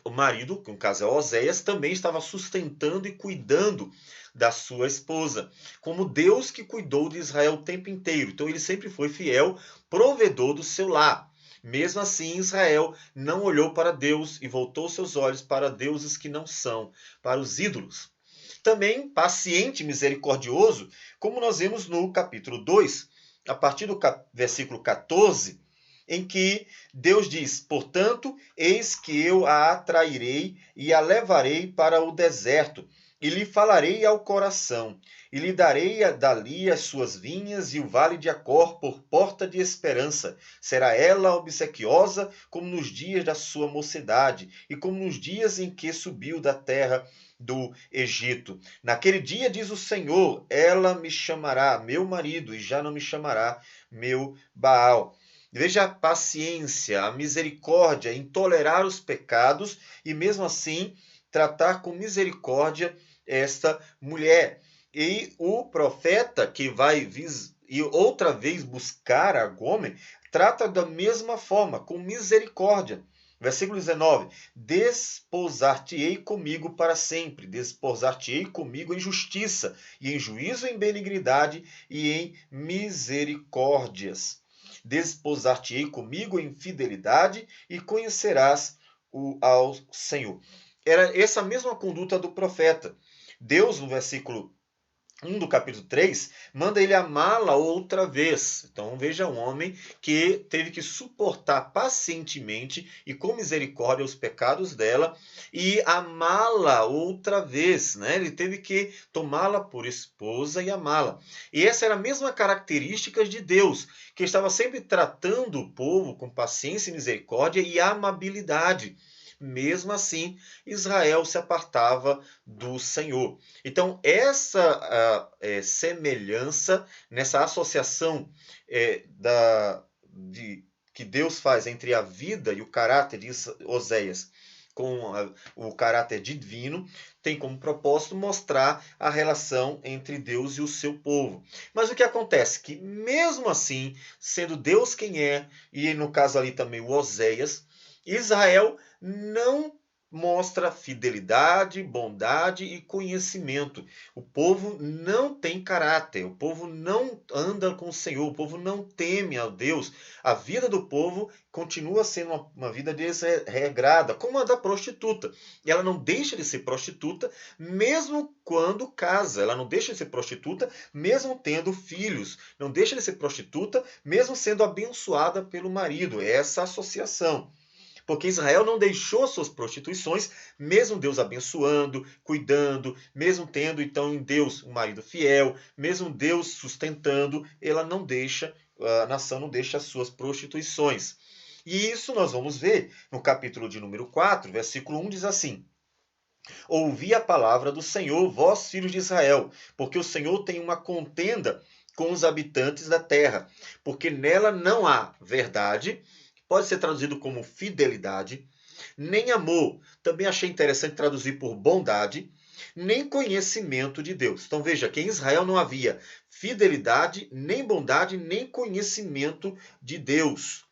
marido, que no caso é Oséias, também estava sustentando e cuidando da sua esposa, como Deus que cuidou de Israel o tempo inteiro. Então ele sempre foi fiel, provedor do seu lar. Mesmo assim, Israel não olhou para Deus e voltou seus olhos para deuses que não são, para os ídolos. Também paciente e misericordioso, como nós vemos no capítulo 2, a partir do versículo 14, em que Deus diz: portanto, eis que eu a atrairei e a levarei para o deserto, e lhe falarei ao coração, e lhe darei dali as suas vinhas e o vale de Acor por porta de esperança. Será ela obsequiosa como nos dias da sua mocidade, e como nos dias em que subiu da terra do Egito. Naquele dia, diz o Senhor, ela me chamará meu marido, e já não me chamará meu Baal. Veja a paciência, a misericórdia em tolerar os pecados e, mesmo assim, tratar com misericórdia esta mulher. E o profeta que vai e outra vez buscar a Gomer, trata da mesma forma, com misericórdia. Versículo 19: desposar-te-ei comigo para sempre, desposar-te-ei comigo em justiça, e em juízo, em benignidade e em misericórdias. Desposar-te-ei comigo em fidelidade e conhecerás ao Senhor. Era essa mesma conduta do profeta. Deus, no versículo 1 do capítulo 3, manda ele amá-la outra vez. Então veja um homem que teve que suportar pacientemente e com misericórdia os pecados dela e amá-la outra vez, né? Ele teve que tomá-la por esposa e amá-la. E essa era a mesma característica de Deus, que estava sempre tratando o povo com paciência e misericórdia e amabilidade. Mesmo assim, Israel se apartava do Senhor. Então, essa semelhança, nessa associação que Deus faz entre a vida e o caráter de Oséias com o caráter divino, tem como propósito mostrar a relação entre Deus e o seu povo. Mas o que acontece? Que mesmo assim, sendo Deus quem é, e no caso ali também o Oséias, Israel não mostra fidelidade, bondade e conhecimento. O povo não tem caráter, o povo não anda com o Senhor, o povo não teme a Deus. A vida do povo continua sendo uma vida desregrada, como a da prostituta. E ela não deixa de ser prostituta, mesmo quando casa. Ela não deixa de ser prostituta, mesmo tendo filhos. Não deixa de ser prostituta, mesmo sendo abençoada pelo marido. É essa associação. Porque Israel não deixou suas prostituições, mesmo Deus abençoando, cuidando, mesmo tendo então em Deus um marido fiel, mesmo Deus sustentando, ela não deixa, a nação não deixa as suas prostituições. E isso nós vamos ver no capítulo de número 4, versículo 1 diz assim: Ouvi a palavra do Senhor, vós filhos de Israel, porque o Senhor tem uma contenda com os habitantes da terra, porque nela não há verdade, pode ser traduzido como fidelidade, nem amor, também achei interessante traduzir por bondade, nem conhecimento de Deus. Então veja que em Israel não havia fidelidade, nem bondade, nem conhecimento de Deus.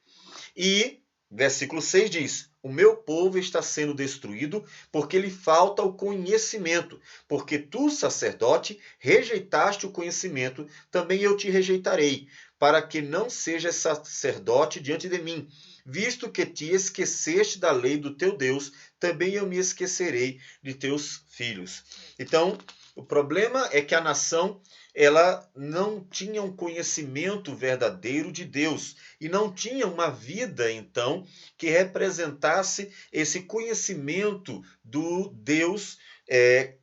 E versículo 6 diz: O meu povo está sendo destruído porque lhe falta o conhecimento. Porque tu, sacerdote, rejeitaste o conhecimento, também eu te rejeitarei, para que não sejas sacerdote diante de mim. Visto que te esqueceste da lei do teu Deus, também eu me esquecerei de teus filhos. Então, o problema é que a nação ela não tinha um conhecimento verdadeiro de Deus e não tinha uma vida, então, que representasse esse conhecimento do Deus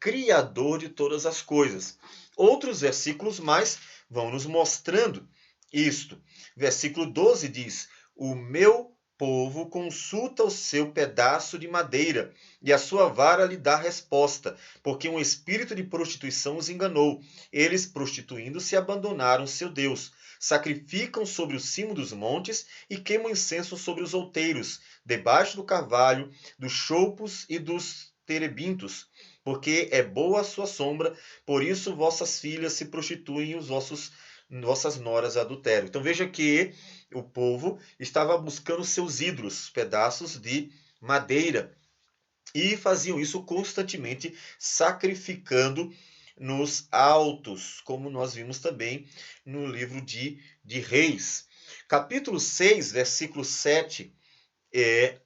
Criador de todas as coisas. Outros versículos mais vão nos mostrando isto. Versículo 12 diz: O meu povo consulta o seu pedaço de madeira, e a sua vara lhe dá resposta, porque um espírito de prostituição os enganou. Eles, prostituindo-se, abandonaram seu Deus. Sacrificam sobre o cimo dos montes e queimam incenso sobre os outeiros, debaixo do carvalho, dos choupos e dos terebintos, porque é boa a sua sombra, por isso vossas filhas se prostituem e vossas noras adulteram. Então veja que o povo estava buscando seus ídolos, pedaços de madeira, e faziam isso constantemente, sacrificando nos altos, como nós vimos também no livro de Reis. Capítulo 6, versículo 7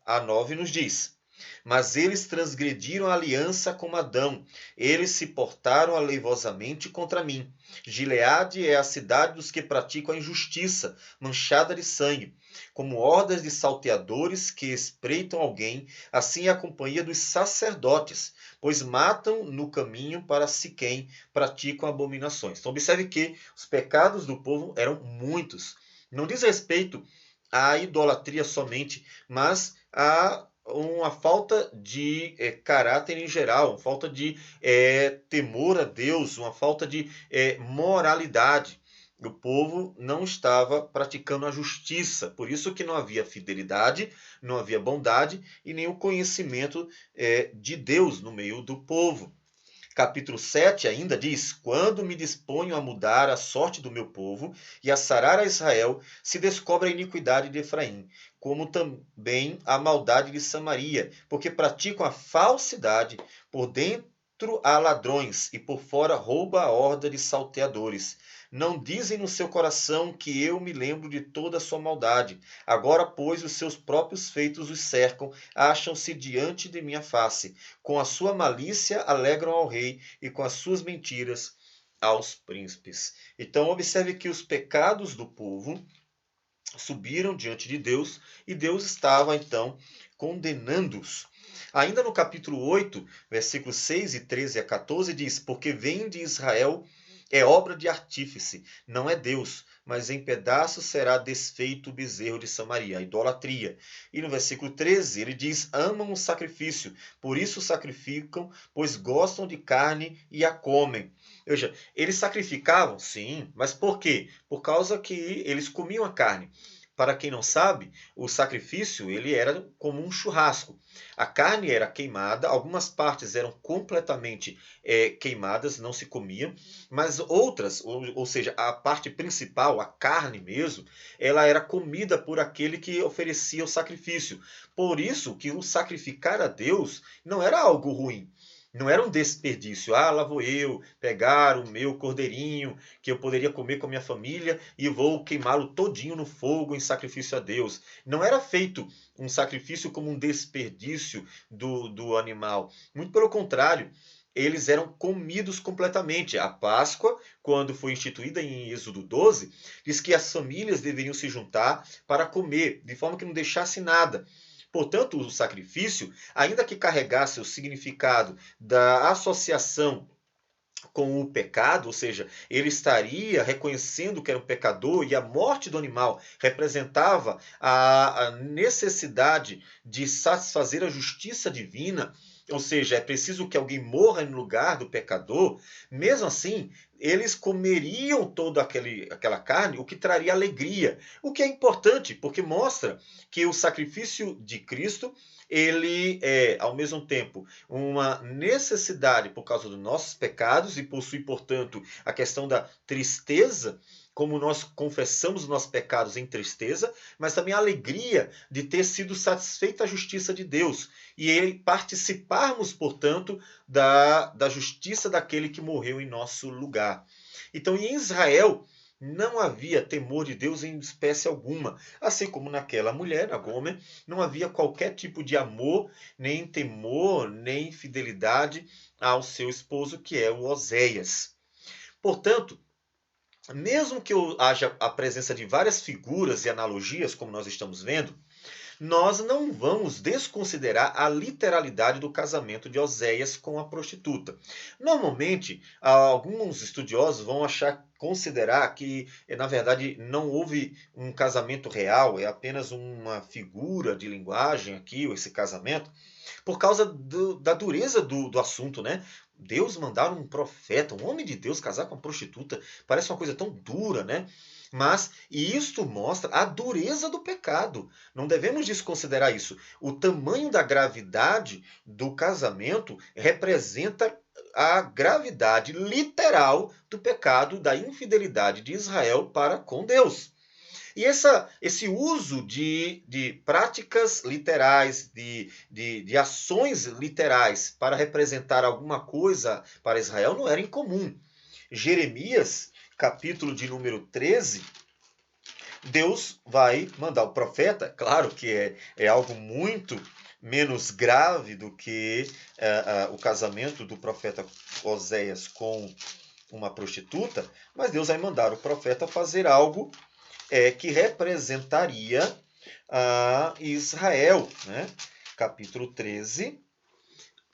a 9 nos diz: Mas eles transgrediram a aliança com Adão, eles se portaram aleivosamente contra mim. Gileade é a cidade dos que praticam a injustiça, manchada de sangue. Como hordas de salteadores que espreitam alguém, assim é a companhia dos sacerdotes, pois matam no caminho para Siquém, praticam abominações. Então observe que os pecados do povo eram muitos. Não diz respeito à idolatria somente, mas a uma falta de caráter em geral, uma falta de temor a Deus, uma falta de moralidade. O povo não estava praticando a justiça, por isso que não havia fidelidade, não havia bondade e nem o conhecimento de Deus no meio do povo. Capítulo 7 ainda diz: Quando me disponho a mudar a sorte do meu povo e a sarar a Israel, se descobre a iniquidade de Efraim, como também a maldade de Samaria, porque praticam a falsidade, por dentro há ladrões e por fora rouba a horda de salteadores. Não dizem no seu coração que eu me lembro de toda a sua maldade. Agora, pois, os seus próprios feitos os cercam, acham-se diante de minha face. Com a sua malícia alegram ao rei, e com as suas mentiras aos príncipes. Então, observe que os pecados do povo subiram diante de Deus e Deus estava, então, condenando-os. Ainda no capítulo 8, versículos 6 e 13 a 14, diz: Porque vem de Israel é obra de artífice, não é Deus, mas em pedaços será desfeito o bezerro de Samaria, a idolatria. E no versículo 13 ele diz: Amam o sacrifício, por isso sacrificam, pois gostam de carne e a comem. Veja, eles sacrificavam, sim, mas por quê? Por causa que eles comiam a carne. Para quem não sabe, o sacrifício ele era como um churrasco. A carne era queimada, algumas partes eram completamente queimadas, não se comiam, mas outras, ou seja, a parte principal, a carne mesmo, ela era comida por aquele que oferecia o sacrifício. Por isso que o sacrificar a Deus não era algo ruim. Não era um desperdício. Ah, lá vou eu pegar o meu cordeirinho que eu poderia comer com a minha família e vou queimá-lo todinho no fogo em sacrifício a Deus. Não era feito um sacrifício como um desperdício do animal. Muito pelo contrário, eles eram comidos completamente. A Páscoa, quando foi instituída em Êxodo 12, diz que as famílias deveriam se juntar para comer, de forma que não deixasse nada. Portanto, o sacrifício, ainda que carregasse o significado da associação com o pecado, ou seja, ele estaria reconhecendo que era um pecador e a morte do animal representava a necessidade de satisfazer a justiça divina, ou seja, é preciso que alguém morra no lugar do pecador. Mesmo assim, eles comeriam toda aquela carne, o que traria alegria, o que é importante, porque mostra que o sacrifício de Cristo ele é, ao mesmo tempo, uma necessidade por causa dos nossos pecados e possui, portanto, a questão da tristeza, como nós confessamos os nossos pecados em tristeza, mas também a alegria de ter sido satisfeita a justiça de Deus e ele participarmos, portanto, da justiça daquele que morreu em nosso lugar. Então, em Israel, não havia temor de Deus em espécie alguma. Assim como naquela mulher, a Gomer, não havia qualquer tipo de amor, nem temor, nem fidelidade ao seu esposo, que é o Oséias. Portanto, mesmo que haja a presença de várias figuras e analogias, como nós estamos vendo, nós não vamos desconsiderar a literalidade do casamento de Oséias com a prostituta. Normalmente, alguns estudiosos vão considerar que, na verdade, não houve um casamento real, é apenas uma figura de linguagem aqui, esse casamento, por causa da dureza do assunto, né? Deus mandar um profeta, um homem de Deus, casar com uma prostituta, parece uma coisa tão dura, né? Mas isto mostra a dureza do pecado. Não devemos desconsiderar isso. O tamanho da gravidade do casamento representa a gravidade literal do pecado, da infidelidade de Israel para com Deus. E esse uso de práticas literais, de ações literais para representar alguma coisa para Israel não era incomum. Jeremias, capítulo de número 13, Deus vai mandar o profeta, claro que é algo muito menos grave do que o casamento do profeta Oséias com uma prostituta, mas Deus vai mandar o profeta fazer algo que representaria Israel, né? Capítulo 13,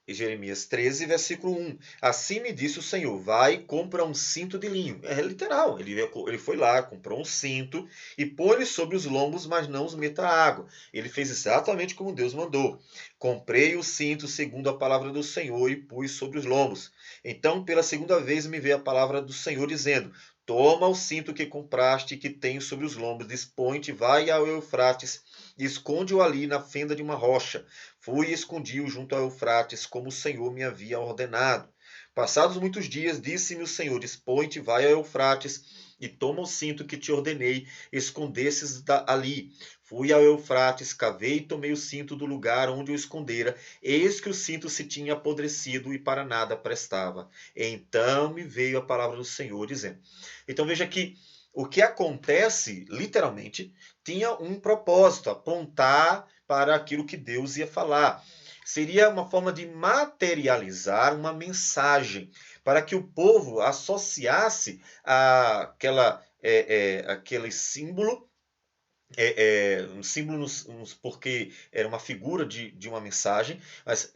Jeremias 13, versículo 1. Assim me disse o Senhor, vai e compra um cinto de linho. É literal, ele foi lá, comprou um cinto e pôs-lhe sobre os lombos, mas não os meta a água. Ele fez exatamente como Deus mandou. Comprei o cinto segundo a palavra do Senhor e pus sobre os lombos. Então, pela segunda vez, me veio a palavra do Senhor dizendo, toma o cinto que compraste e que tens sobre os lombos, dispõe-te, vai ao Eufrates e esconde-o ali na fenda de uma rocha. Fui e escondi-o junto ao Eufrates, como o Senhor me havia ordenado. Passados muitos dias, disse-me o Senhor, dispõe-te, vai ao Eufrates e toma o cinto que te ordenei, escondesses ali. Fui ao Eufrates, cavei e tomei o cinto do lugar onde o escondera. Eis que o cinto se tinha apodrecido e para nada prestava. Então me veio a palavra do Senhor, dizendo. Então veja que o que acontece, literalmente, tinha um propósito, apontar para aquilo que Deus ia falar. Seria uma forma de materializar uma mensagem. para que o povo associasse aquele símbolo, um símbolo porque era uma figura de uma mensagem, mas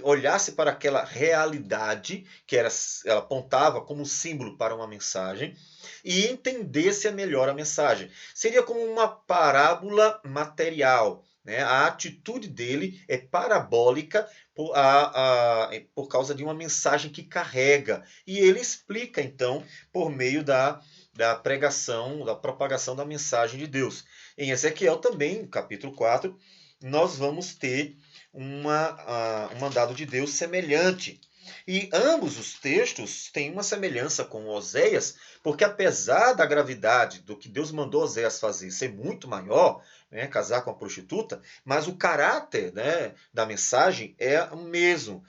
olhasse para aquela realidade que ela apontava como símbolo para uma mensagem e entendesse melhor a mensagem. Seria como uma parábola material. Né? A atitude dele é parabólica por causa de uma mensagem que carrega. E ele explica, então, por meio da pregação, da propagação da mensagem de Deus. Em Ezequiel também, capítulo 4, nós vamos ter um mandado de Deus semelhante. E ambos os textos têm uma semelhança com Oséias, porque apesar da gravidade do que Deus mandou Oséias fazer ser muito maior, né, casar com a prostituta, mas o caráter, né, da mensagem é o mesmo.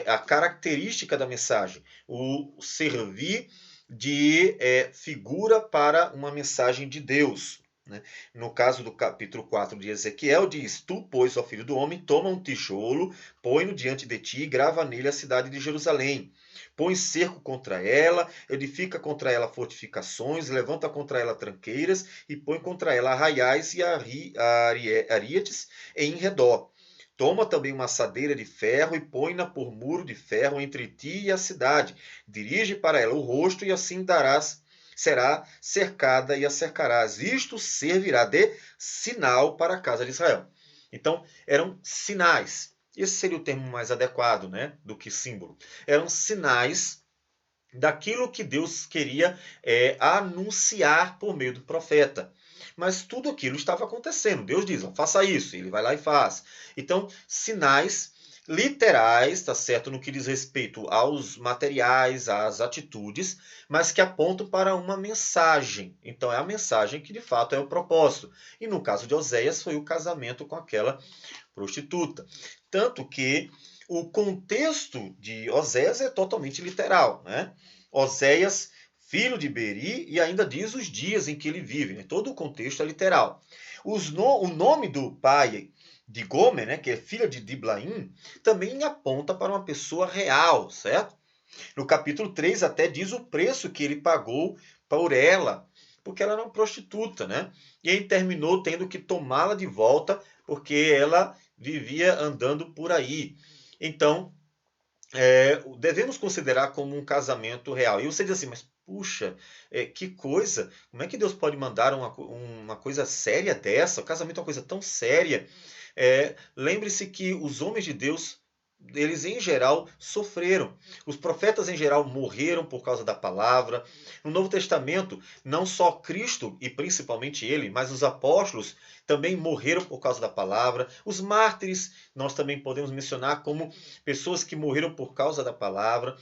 A característica da mensagem, o servir de figura para uma mensagem de Deus. Né? No caso do capítulo 4 de Ezequiel, diz: Tu, pois, ó filho do homem, toma um tijolo, põe-no diante de ti e grava nele a cidade de Jerusalém. Põe cerco contra ela, edifica contra ela fortificações, levanta contra ela tranqueiras e põe contra ela arraiais e arietes em redor. Toma também uma assadeira de ferro e põe-na por muro de ferro entre ti e a cidade. Dirige para ela o rosto e assim será cercada e a cercarás. Isto servirá de sinal para a casa de Israel. Então, eram sinais. Esse seria o termo mais adequado, né, do que símbolo. Eram sinais daquilo que Deus queria anunciar por meio do profeta. Mas tudo aquilo estava acontecendo. Deus diz: faça isso. Ele vai lá e faz. Então, sinais literais, tá certo, no que diz respeito aos materiais, às atitudes, mas que apontam para uma mensagem. Então, é a mensagem que de fato é o propósito. E no caso de Oséias, foi o casamento com aquela prostituta. Tanto que o contexto de Oséias é totalmente literal, né? Oséias, filho de Beri, e ainda diz os dias em que ele vive, né? Todo o contexto é literal. O nome do pai de Gomer, né, que é filha de Diblaim, também aponta para uma pessoa real, certo? No capítulo 3 até diz o preço que ele pagou por ela, porque ela era uma prostituta, né? E aí terminou tendo que tomá-la de volta, porque ela vivia andando por aí. Então, devemos considerar como um casamento real. E você diz assim, mas puxa, que coisa, como é que Deus pode mandar uma coisa séria dessa? O casamento é uma coisa tão séria. Lembre-se que os homens de Deus, eles em geral sofreram. Os profetas em geral morreram por causa da palavra. No Novo Testamento, não só Cristo e principalmente ele, mas os apóstolos também morreram por causa da palavra. Os mártires, nós também podemos mencionar como pessoas que morreram por causa da palavra.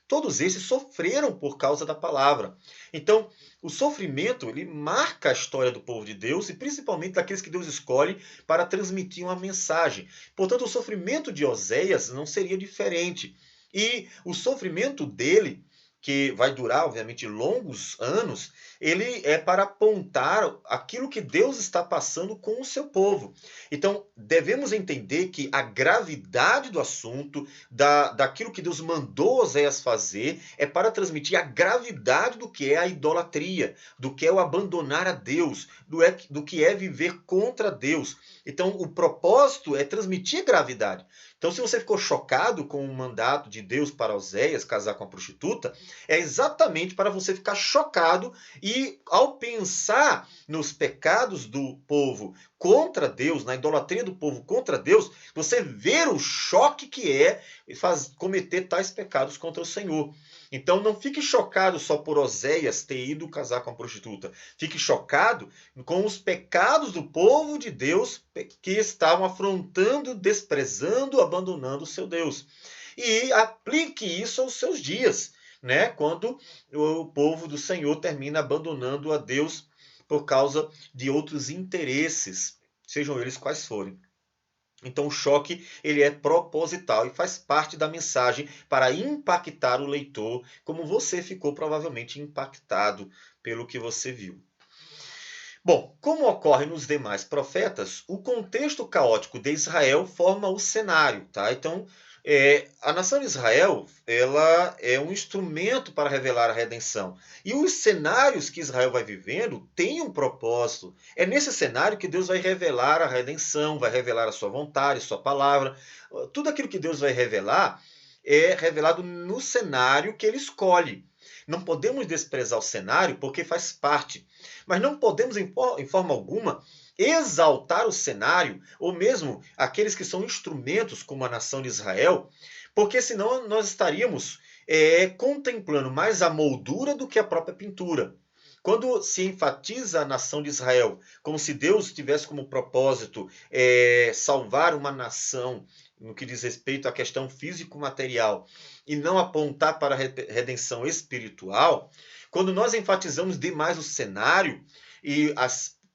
Todos esses sofreram por causa da palavra. Então, o sofrimento, ele marca a história do povo de Deus e principalmente daqueles que Deus escolhe para transmitir uma mensagem. Portanto, o sofrimento de Oséias não seria diferente. E o sofrimento dele, que vai durar, obviamente, longos anos, ele é para apontar aquilo que Deus está passando com o seu povo. Então, devemos entender que a gravidade do assunto, daquilo que Deus mandou Oséias fazer, é para transmitir a gravidade do que é a idolatria, do que é o abandonar a Deus, do que é viver contra Deus. Então, o propósito é transmitir gravidade. Então, se você ficou chocado com o mandato de Deus para Oséias casar com a prostituta, é exatamente para você ficar chocado e, ao pensar nos pecados do povo contra Deus, na idolatria do povo contra Deus, você ver o choque que é cometer tais pecados contra o Senhor. Então não fique chocado só por Oséias ter ido casar com a prostituta. Fique chocado com os pecados do povo de Deus que estavam afrontando, desprezando, abandonando o seu Deus. E aplique isso aos seus dias, né? Quando o povo do Senhor termina abandonando a Deus por causa de outros interesses, sejam eles quais forem. Então o choque ele é proposital e faz parte da mensagem para impactar o leitor, como você ficou provavelmente impactado pelo que você viu. Bom, como ocorre nos demais profetas, o contexto caótico de Israel forma o cenário, tá? Então, A nação de Israel, ela é um instrumento para revelar a redenção. E os cenários que Israel vai vivendo têm um propósito. É nesse cenário que Deus vai revelar a redenção, vai revelar a sua vontade, a sua palavra. Tudo aquilo que Deus vai revelar é revelado no cenário que ele escolhe. Não podemos desprezar o cenário porque faz parte. Mas não podemos, em forma alguma, exaltar o cenário, ou mesmo aqueles que são instrumentos, como a nação de Israel, porque senão nós estaríamos contemplando mais a moldura do que a própria pintura. Quando se enfatiza a nação de Israel como se Deus tivesse como propósito salvar uma nação no que diz respeito à questão físico-material e não apontar para a redenção espiritual, quando nós enfatizamos demais o cenário e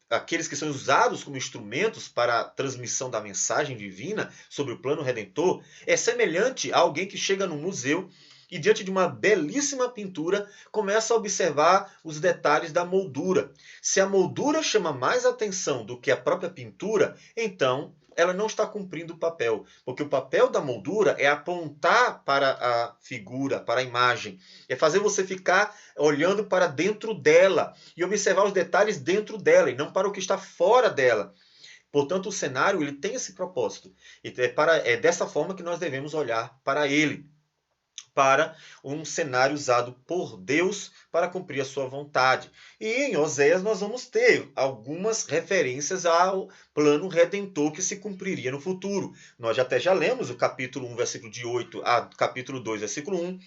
aqueles que são usados como instrumentos para a transmissão da mensagem divina sobre o plano redentor, é semelhante a alguém que chega no museu e, diante de uma belíssima pintura, começa a observar os detalhes da moldura. Se a moldura chama mais atenção do que a própria pintura, então ela não está cumprindo o papel, porque o papel da moldura é apontar para a figura, para a imagem, é fazer você ficar olhando para dentro dela e observar os detalhes dentro dela e não para o que está fora dela. Portanto, o cenário ele tem esse propósito. E é dessa forma que nós devemos olhar para ele, para um cenário usado por Deus para cumprir a sua vontade. E em Oséias nós vamos ter algumas referências ao plano redentor que se cumpriria no futuro. Nós até já lemos o capítulo 1, versículo de 8 a capítulo 2, versículo 1,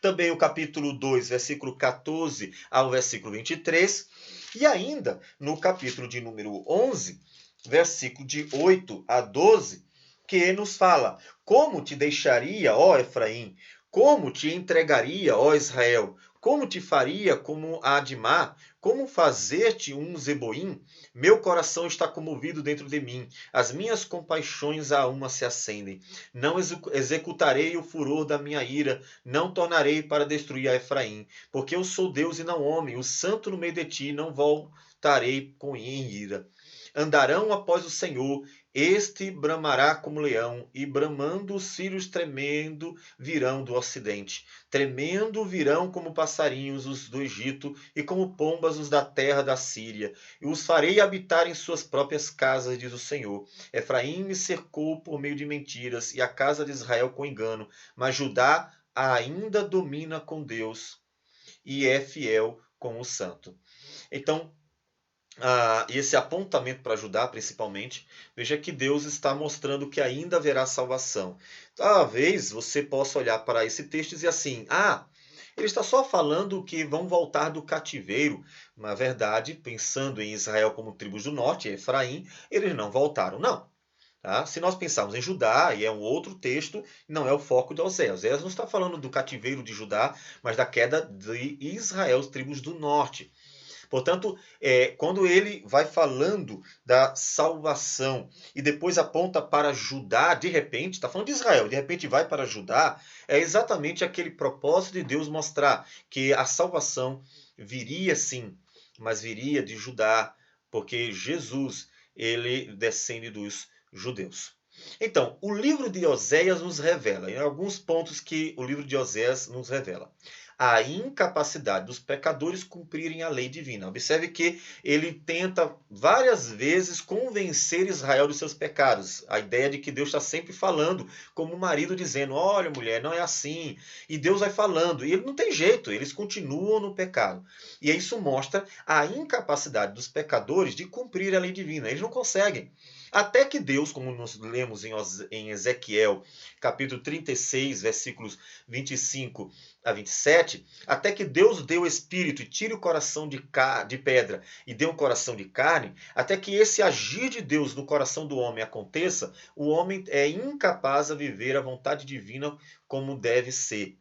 também o capítulo 2, versículo 14 ao versículo 23, e ainda no capítulo de número 11, versículo de 8 a 12, que nos fala: como te deixaria, ó Efraim, como te entregaria, ó Israel? Como te faria como a Admá? Como fazer-te um Zeboim? Meu coração está comovido dentro de mim. As minhas compaixões a uma se acendem. Não executarei o furor da minha ira. Não tornarei para destruir a Efraim. Porque eu sou Deus e não homem. O santo no meio de ti, não voltarei em ira. Andarão após o Senhor, este bramará como leão, e bramando os filhos tremendo virão do ocidente. Tremendo virão como passarinhos os do Egito, e como pombas os da terra da Síria. E os farei habitar em suas próprias casas, diz o Senhor. Efraim me cercou por meio de mentiras, e a casa de Israel com engano. Mas Judá ainda domina com Deus, e é fiel com o santo. Então, esse apontamento para ajudar, principalmente, veja que Deus está mostrando que ainda haverá salvação. Talvez você possa olhar para esse texto e dizer assim: ele está só falando que vão voltar do cativeiro. Na verdade, pensando em Israel como tribos do norte, Efraim, eles não voltaram, não. Tá? Se nós pensarmos em Judá, e é um outro texto, não é o foco de Oséias. Oséias não está falando do cativeiro de Judá, mas da queda de Israel, as tribos do norte. Portanto, quando ele vai falando da salvação e depois aponta para Judá, de repente, está falando de Israel, de repente vai para Judá, é exatamente aquele propósito de Deus mostrar que a salvação viria sim, mas viria de Judá, porque Jesus, ele descende dos judeus. Então, o livro de Oséias nos revela, em alguns pontos que o livro de Oséias nos revela, a incapacidade dos pecadores cumprirem a lei divina. Observe que ele tenta várias vezes convencer Israel dos seus pecados. A ideia de que Deus está sempre falando, como o marido dizendo: olha, mulher, não é assim. E Deus vai falando. E ele não tem jeito, eles continuam no pecado. E isso mostra a incapacidade dos pecadores de cumprir a lei divina. Eles não conseguem. Até que Deus, como nós lemos em Ezequiel, capítulo 36, versículos 25 a 27, até que Deus dê o espírito e tire o coração de pedra e dê um coração de carne, até que esse agir de Deus no coração do homem aconteça, o homem é incapaz de viver a vontade divina como deve ser.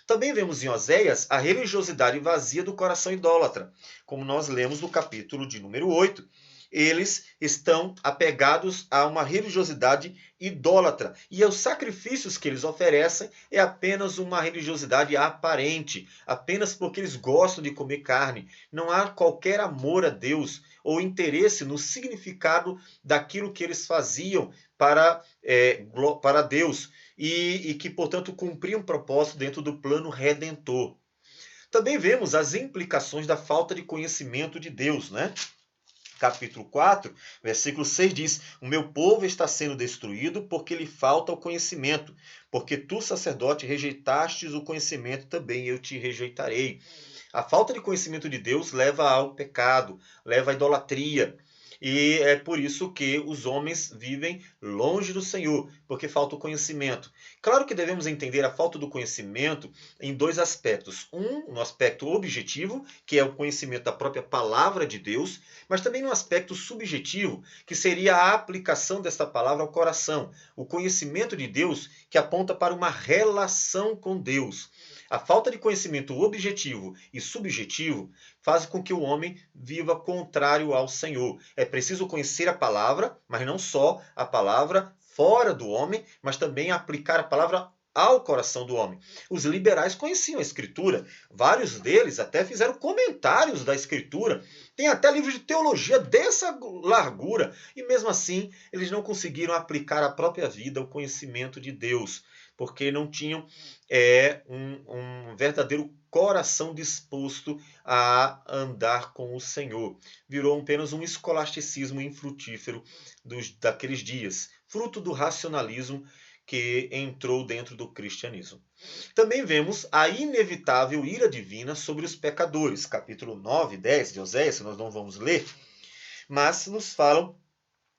Também vemos em Oséias a religiosidade vazia do coração idólatra, como nós lemos no capítulo de número 8. Eles estão apegados a uma religiosidade idólatra. E os sacrifícios que eles oferecem é apenas uma religiosidade aparente, apenas porque eles gostam de comer carne. Não há qualquer amor a Deus ou interesse no significado daquilo que eles faziam para Deus e que, portanto, cumpria um propósito dentro do plano redentor. Também vemos as implicações da falta de conhecimento de Deus, né? Capítulo 4, versículo 6 diz: O meu povo está sendo destruído porque lhe falta o conhecimento. Porque tu, sacerdote, rejeitastes o conhecimento, também eu te rejeitarei. A falta de conhecimento de Deus leva ao pecado, leva à idolatria. E é por isso que os homens vivem longe do Senhor, porque falta o conhecimento. Claro que devemos entender a falta do conhecimento em dois aspectos. Um, no aspecto objetivo, que é o conhecimento da própria palavra de Deus, mas também no aspecto subjetivo, que seria a aplicação desta palavra ao coração. O conhecimento de Deus que aponta para uma relação com Deus. A falta de conhecimento objetivo e subjetivo faz com que o homem viva contrário ao Senhor. É preciso conhecer a palavra, mas não só a palavra fora do homem, mas também aplicar a palavra ao coração do homem. Os liberais conheciam a Escritura, vários deles até fizeram comentários da Escritura, tem até livros de teologia dessa largura, e mesmo assim eles não conseguiram aplicar à própria vida o conhecimento de Deus, porque não tinham um verdadeiro coração disposto a andar com o Senhor. Virou apenas um escolasticismo infrutífero daqueles dias, fruto do racionalismo que entrou dentro do cristianismo. Também vemos a inevitável ira divina sobre os pecadores. Capítulo 9 e 10 de Oséias, nós não vamos ler, mas nos falam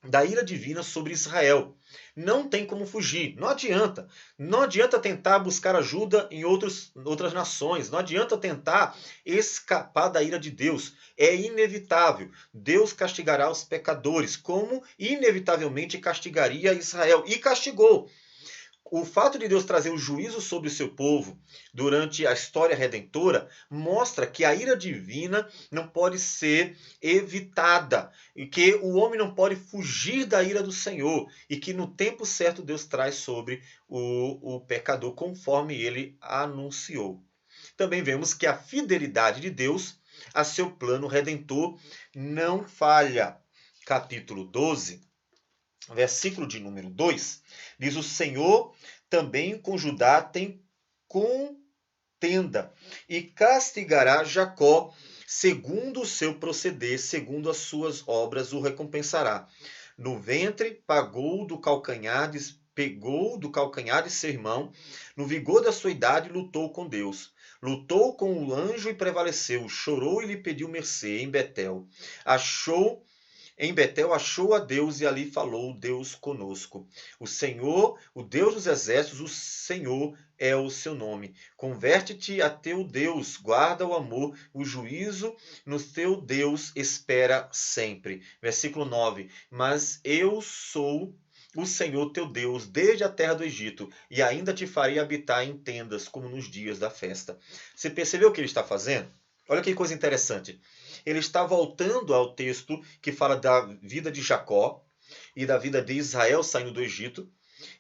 da ira divina sobre Israel. Não tem como fugir, não adianta. Não adianta tentar buscar ajuda em outras nações, não adianta tentar escapar da ira de Deus. É inevitável. Deus castigará os pecadores, como inevitavelmente castigaria Israel. E castigou. O fato de Deus trazer o juízo sobre o seu povo durante a história redentora mostra que a ira divina não pode ser evitada e que o homem não pode fugir da ira do Senhor e que no tempo certo Deus traz sobre o pecador conforme ele anunciou. Também vemos que a fidelidade de Deus a seu plano redentor não falha. Capítulo 12, versículo de número 2, diz: O Senhor também com Judá tem contenda e castigará Jacó segundo o seu proceder, segundo as suas obras o recompensará. No ventre pegou do calcanhar de seu irmão, no vigor da sua idade lutou com Deus. Lutou com o anjo e prevaleceu, chorou e lhe pediu mercê em Betel. Em Betel achou a Deus e ali falou Deus conosco. O Senhor, o Deus dos exércitos, o Senhor é o seu nome. Converte-te a teu Deus, guarda o amor, o juízo no teu Deus espera sempre. Versículo 9. Mas eu sou o Senhor teu Deus, desde a terra do Egito, e ainda te farei habitar em tendas, como nos dias da festa. Você percebeu o que ele está fazendo? Olha que coisa interessante. Ele está voltando ao texto que fala da vida de Jacó e da vida de Israel saindo do Egito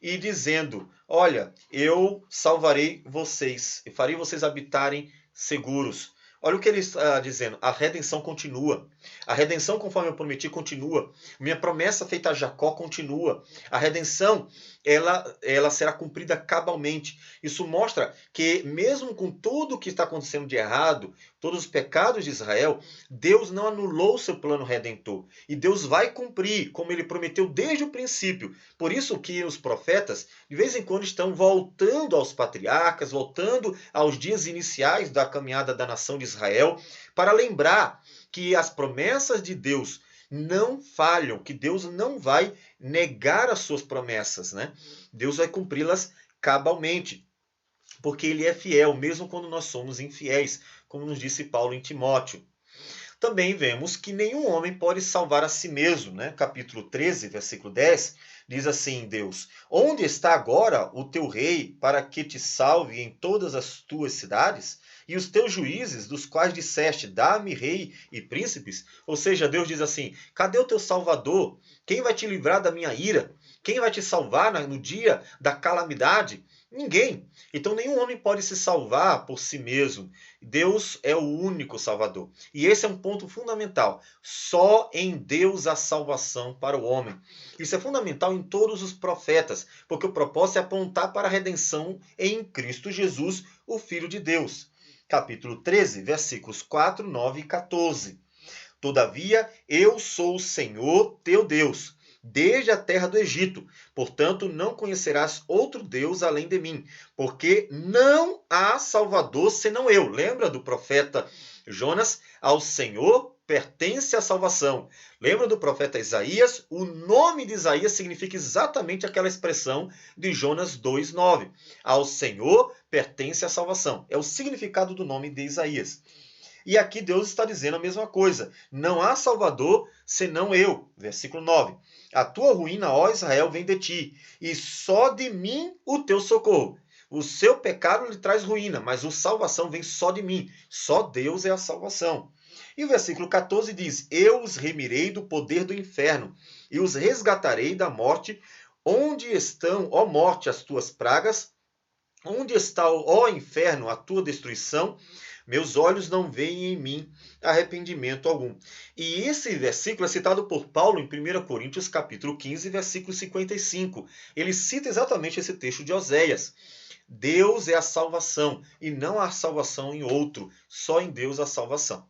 e dizendo: olha, eu salvarei vocês e farei vocês habitarem seguros. Olha o que ele está dizendo. A redenção continua. A redenção, conforme eu prometi, continua. Minha promessa feita a Jacó continua. A redenção, ela será cumprida cabalmente. Isso mostra que, mesmo com tudo o que está acontecendo de errado, todos os pecados de Israel, Deus não anulou o seu plano redentor. E Deus vai cumprir, como ele prometeu desde o princípio. Por isso que os profetas, de vez em quando, estão voltando aos patriarcas, voltando aos dias iniciais da caminhada da nação de Israel, para lembrar que as promessas de Deus não falham, que Deus não vai negar as suas promessas, né? Deus vai cumpri-las cabalmente, porque ele é fiel, mesmo quando nós somos infiéis, como nos disse Paulo em Timóteo. Também vemos que nenhum homem pode salvar a si mesmo, né? Capítulo 13, versículo 10, diz assim: Deus, onde está agora o teu rei para que te salve em todas as tuas cidades? E os teus juízes, dos quais disseste, dá-me rei e príncipes? Ou seja, Deus diz assim: cadê o teu salvador? Quem vai te livrar da minha ira? Quem vai te salvar no dia da calamidade? Ninguém. Então nenhum homem pode se salvar por si mesmo. Deus é o único Salvador. E esse é um ponto fundamental. Só em Deus há salvação para o homem. Isso é fundamental em todos os profetas, porque o propósito é apontar para a redenção em Cristo Jesus, o Filho de Deus. Capítulo 13, versículos 4, 9 e 14. Todavia, eu sou o Senhor teu Deus, desde a terra do Egito. Portanto, não conhecerás outro Deus além de mim, porque não há Salvador senão eu. Lembra do profeta Jonas? Ao Senhor pertence a salvação. Lembra do profeta Isaías? O nome de Isaías significa exatamente aquela expressão de Jonas 2:9. Ao Senhor pertence a salvação. É o significado do nome de Isaías. E aqui Deus está dizendo a mesma coisa. Não há Salvador senão eu. Versículo 9. A tua ruína, ó Israel, vem de ti, e só de mim o teu socorro. O seu pecado lhe traz ruína, mas a salvação vem só de mim. Só Deus é a salvação. E o versículo 14 diz: Eu os remirei do poder do inferno, e os resgatarei da morte. Onde estão, ó morte, as tuas pragas? Onde está, ó inferno, a tua destruição? Meus olhos não veem em mim arrependimento algum. E esse versículo é citado por Paulo em 1 Coríntios capítulo 15, versículo 55. Ele cita exatamente esse texto de Oséias. Deus é a salvação e não há salvação em outro. Só em Deus há salvação.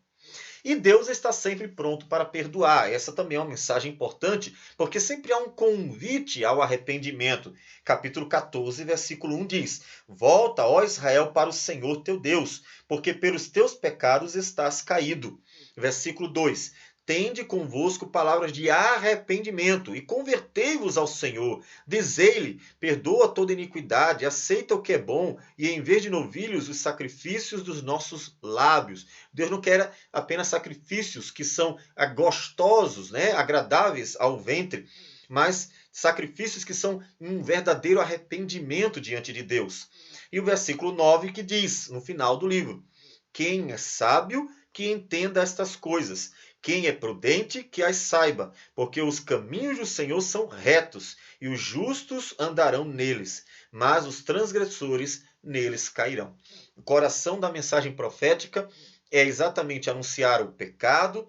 E Deus está sempre pronto para perdoar. Essa também é uma mensagem importante, porque sempre há um convite ao arrependimento. Capítulo 14, versículo 1 diz: Volta, ó Israel, para o Senhor teu Deus, porque pelos teus pecados estás caído. Versículo 2: Tende convosco palavras de arrependimento e convertei-vos ao Senhor. Dizei-lhe: perdoa toda iniquidade, aceita o que é bom e em vez de novilhos, os sacrifícios dos nossos lábios. Deus não quer apenas sacrifícios que são gostosos, né, agradáveis ao ventre, mas sacrifícios que são um verdadeiro arrependimento diante de Deus. E o versículo 9 que diz, no final do livro: quem é sábio, que entenda estas coisas. Quem é prudente, que as saiba, porque os caminhos do Senhor são retos, e os justos andarão neles, mas os transgressores neles cairão. O coração da mensagem profética é exatamente anunciar o pecado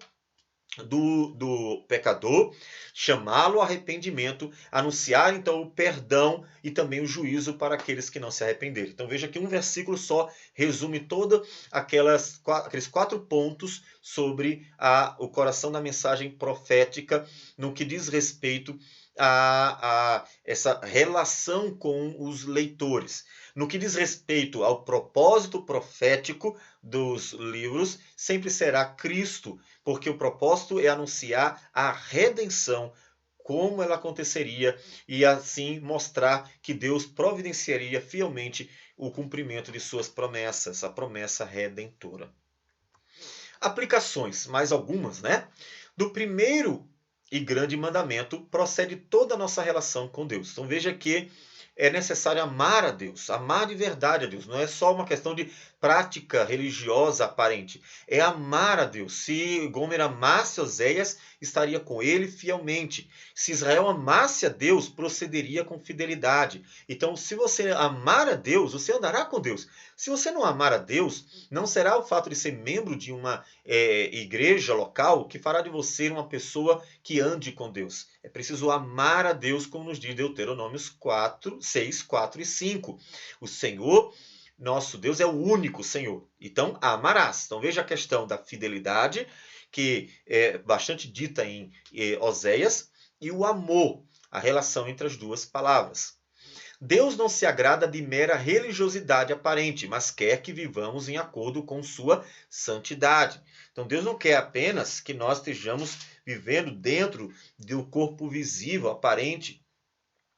do pecador, chamá-lo ao arrependimento, anunciar então o perdão e também o juízo para aqueles que não se arrependerem. Então veja que um versículo só resume todos aqueles 4 pontos sobre o coração da mensagem profética no que diz respeito a essa relação com os leitores. No que diz respeito ao propósito profético dos livros, sempre será Cristo, porque o propósito é anunciar a redenção, como ela aconteceria, e assim mostrar que Deus providenciaria fielmente o cumprimento de suas promessas, a promessa redentora. Aplicações, mais algumas, né? Do primeiro e grande mandamento procede toda a nossa relação com Deus. Então veja que é necessário amar a Deus, amar de verdade a Deus. Não é só uma questão de prática religiosa aparente. É amar a Deus. Se Gomer amasse Oséias, estaria com ele fielmente. Se Israel amasse a Deus, procederia com fidelidade. Então, se você amar a Deus, você andará com Deus. Se você não amar a Deus, não será o fato de ser membro de uma igreja local que fará de você uma pessoa que ande com Deus. É preciso amar a Deus, como nos diz Deuteronômios 6, 4 e 5. O Senhor, nosso Deus, é o único Senhor. Então, amarás. Então, veja a questão da fidelidade, que é bastante dita em Oséias, e o amor, a relação entre as duas palavras. Deus não se agrada de mera religiosidade aparente, mas quer que vivamos em acordo com sua santidade. Então Deus não quer apenas que nós estejamos vivendo dentro do corpo visível, aparente,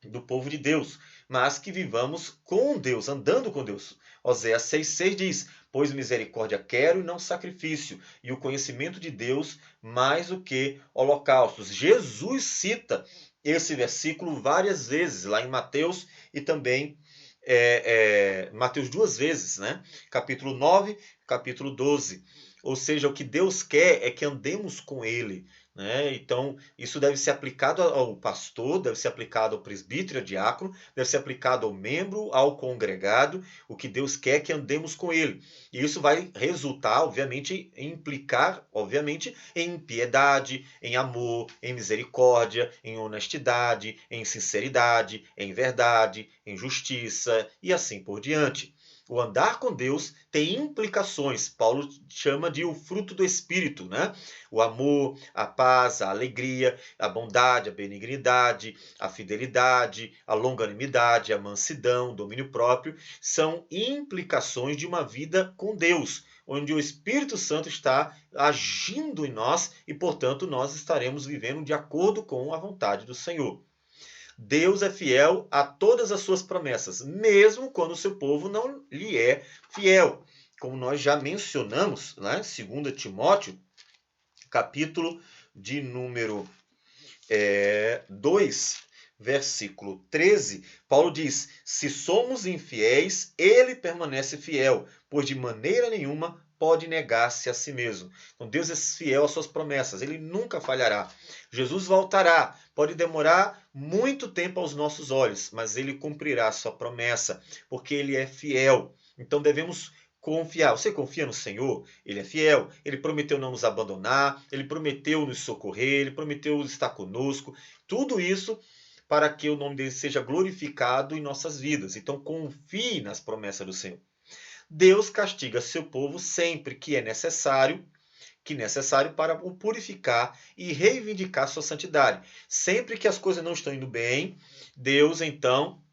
do povo de Deus, mas que vivamos com Deus, andando com Deus. Oséias 6,6 diz: pois misericórdia quero e não sacrifício, e o conhecimento de Deus mais do que holocaustos. Jesus cita esse versículo várias vezes, lá em Mateus e também Mateus 2 vezes, né? Capítulo 9, capítulo 12. Ou seja, o que Deus quer é que andemos com Ele, né? Então, isso deve ser aplicado ao pastor, deve ser aplicado ao presbítero, ao diácono, deve ser aplicado ao membro, ao congregado, o que Deus quer que andemos com ele. E isso vai resultar, obviamente, em implicar, obviamente, em piedade, em amor, em misericórdia, em honestidade, em sinceridade, em verdade, em justiça e assim por diante. O andar com Deus tem implicações. Paulo chama de o fruto do Espírito, né? O amor, a paz, a alegria, a bondade, a benignidade, a fidelidade, a longanimidade, a mansidão, o domínio próprio, são implicações de uma vida com Deus, onde o Espírito Santo está agindo em nós e, portanto, nós estaremos vivendo de acordo com a vontade do Senhor. Deus é fiel a todas as suas promessas, mesmo quando o seu povo não lhe é fiel. Como nós já mencionamos, né, 2 Timóteo, capítulo de número 2, versículo 13, Paulo diz: se somos infiéis, ele permanece fiel, pois de maneira nenhuma pode negar-se a si mesmo. Então Deus é fiel às suas promessas, ele nunca falhará. Jesus voltará, pode demorar muito tempo aos nossos olhos, mas ele cumprirá a sua promessa, porque ele é fiel. Então devemos confiar. Você confia no Senhor? Ele é fiel. Ele prometeu não nos abandonar, ele prometeu nos socorrer, ele prometeu estar conosco. Tudo isso para que o nome dele seja glorificado em nossas vidas. Então confie nas promessas do Senhor. Deus castiga seu povo sempre que necessário para o purificar e reivindicar sua santidade. Sempre que as coisas não estão indo bem, Deus então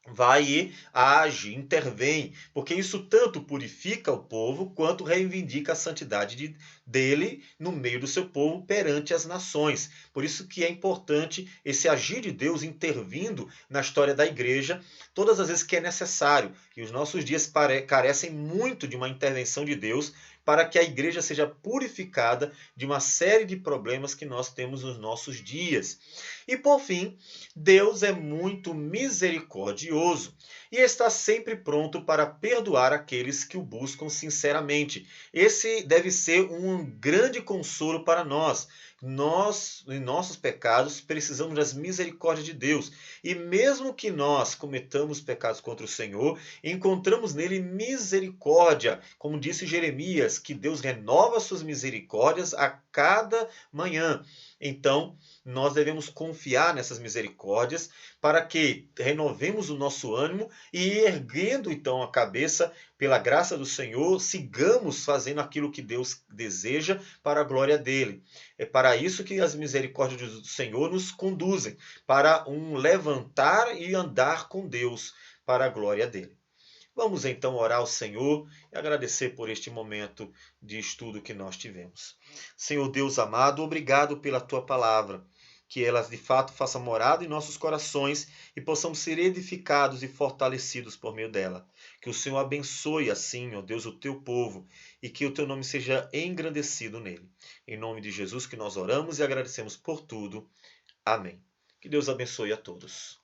vai e age, intervém, porque isso tanto purifica o povo quanto reivindica a santidade dele no meio do seu povo perante as nações. Por isso que é importante esse agir de Deus intervindo na história da igreja todas as vezes que é necessário. E os nossos dias carecem muito de uma intervenção de Deus para que a igreja seja purificada de uma série de problemas que nós temos nos nossos dias. E por fim, Deus é muito misericordioso e está sempre pronto para perdoar aqueles que o buscam sinceramente. Esse deve ser um grande consolo para nós. Nós, em nossos pecados, precisamos das misericórdias de Deus. E mesmo que nós cometamos pecados contra o Senhor, encontramos nele misericórdia. Como disse Jeremias, que Deus renova suas misericórdias a cada manhã. Então, nós devemos confiar nessas misericórdias para que renovemos o nosso ânimo e, erguendo então a cabeça pela graça do Senhor, sigamos fazendo aquilo que Deus deseja para a glória dele. É para isso que as misericórdias do Senhor nos conduzem, para um levantar e andar com Deus para a glória dele. Vamos então orar ao Senhor e agradecer por este momento de estudo que nós tivemos. Senhor Deus amado, obrigado pela tua palavra. Que elas de fato façam morada em nossos corações e possamos ser edificados e fortalecidos por meio dela. Que o Senhor abençoe assim, ó Deus, o teu povo e que o teu nome seja engrandecido nele. Em nome de Jesus que nós oramos e agradecemos por tudo. Amém. Que Deus abençoe a todos.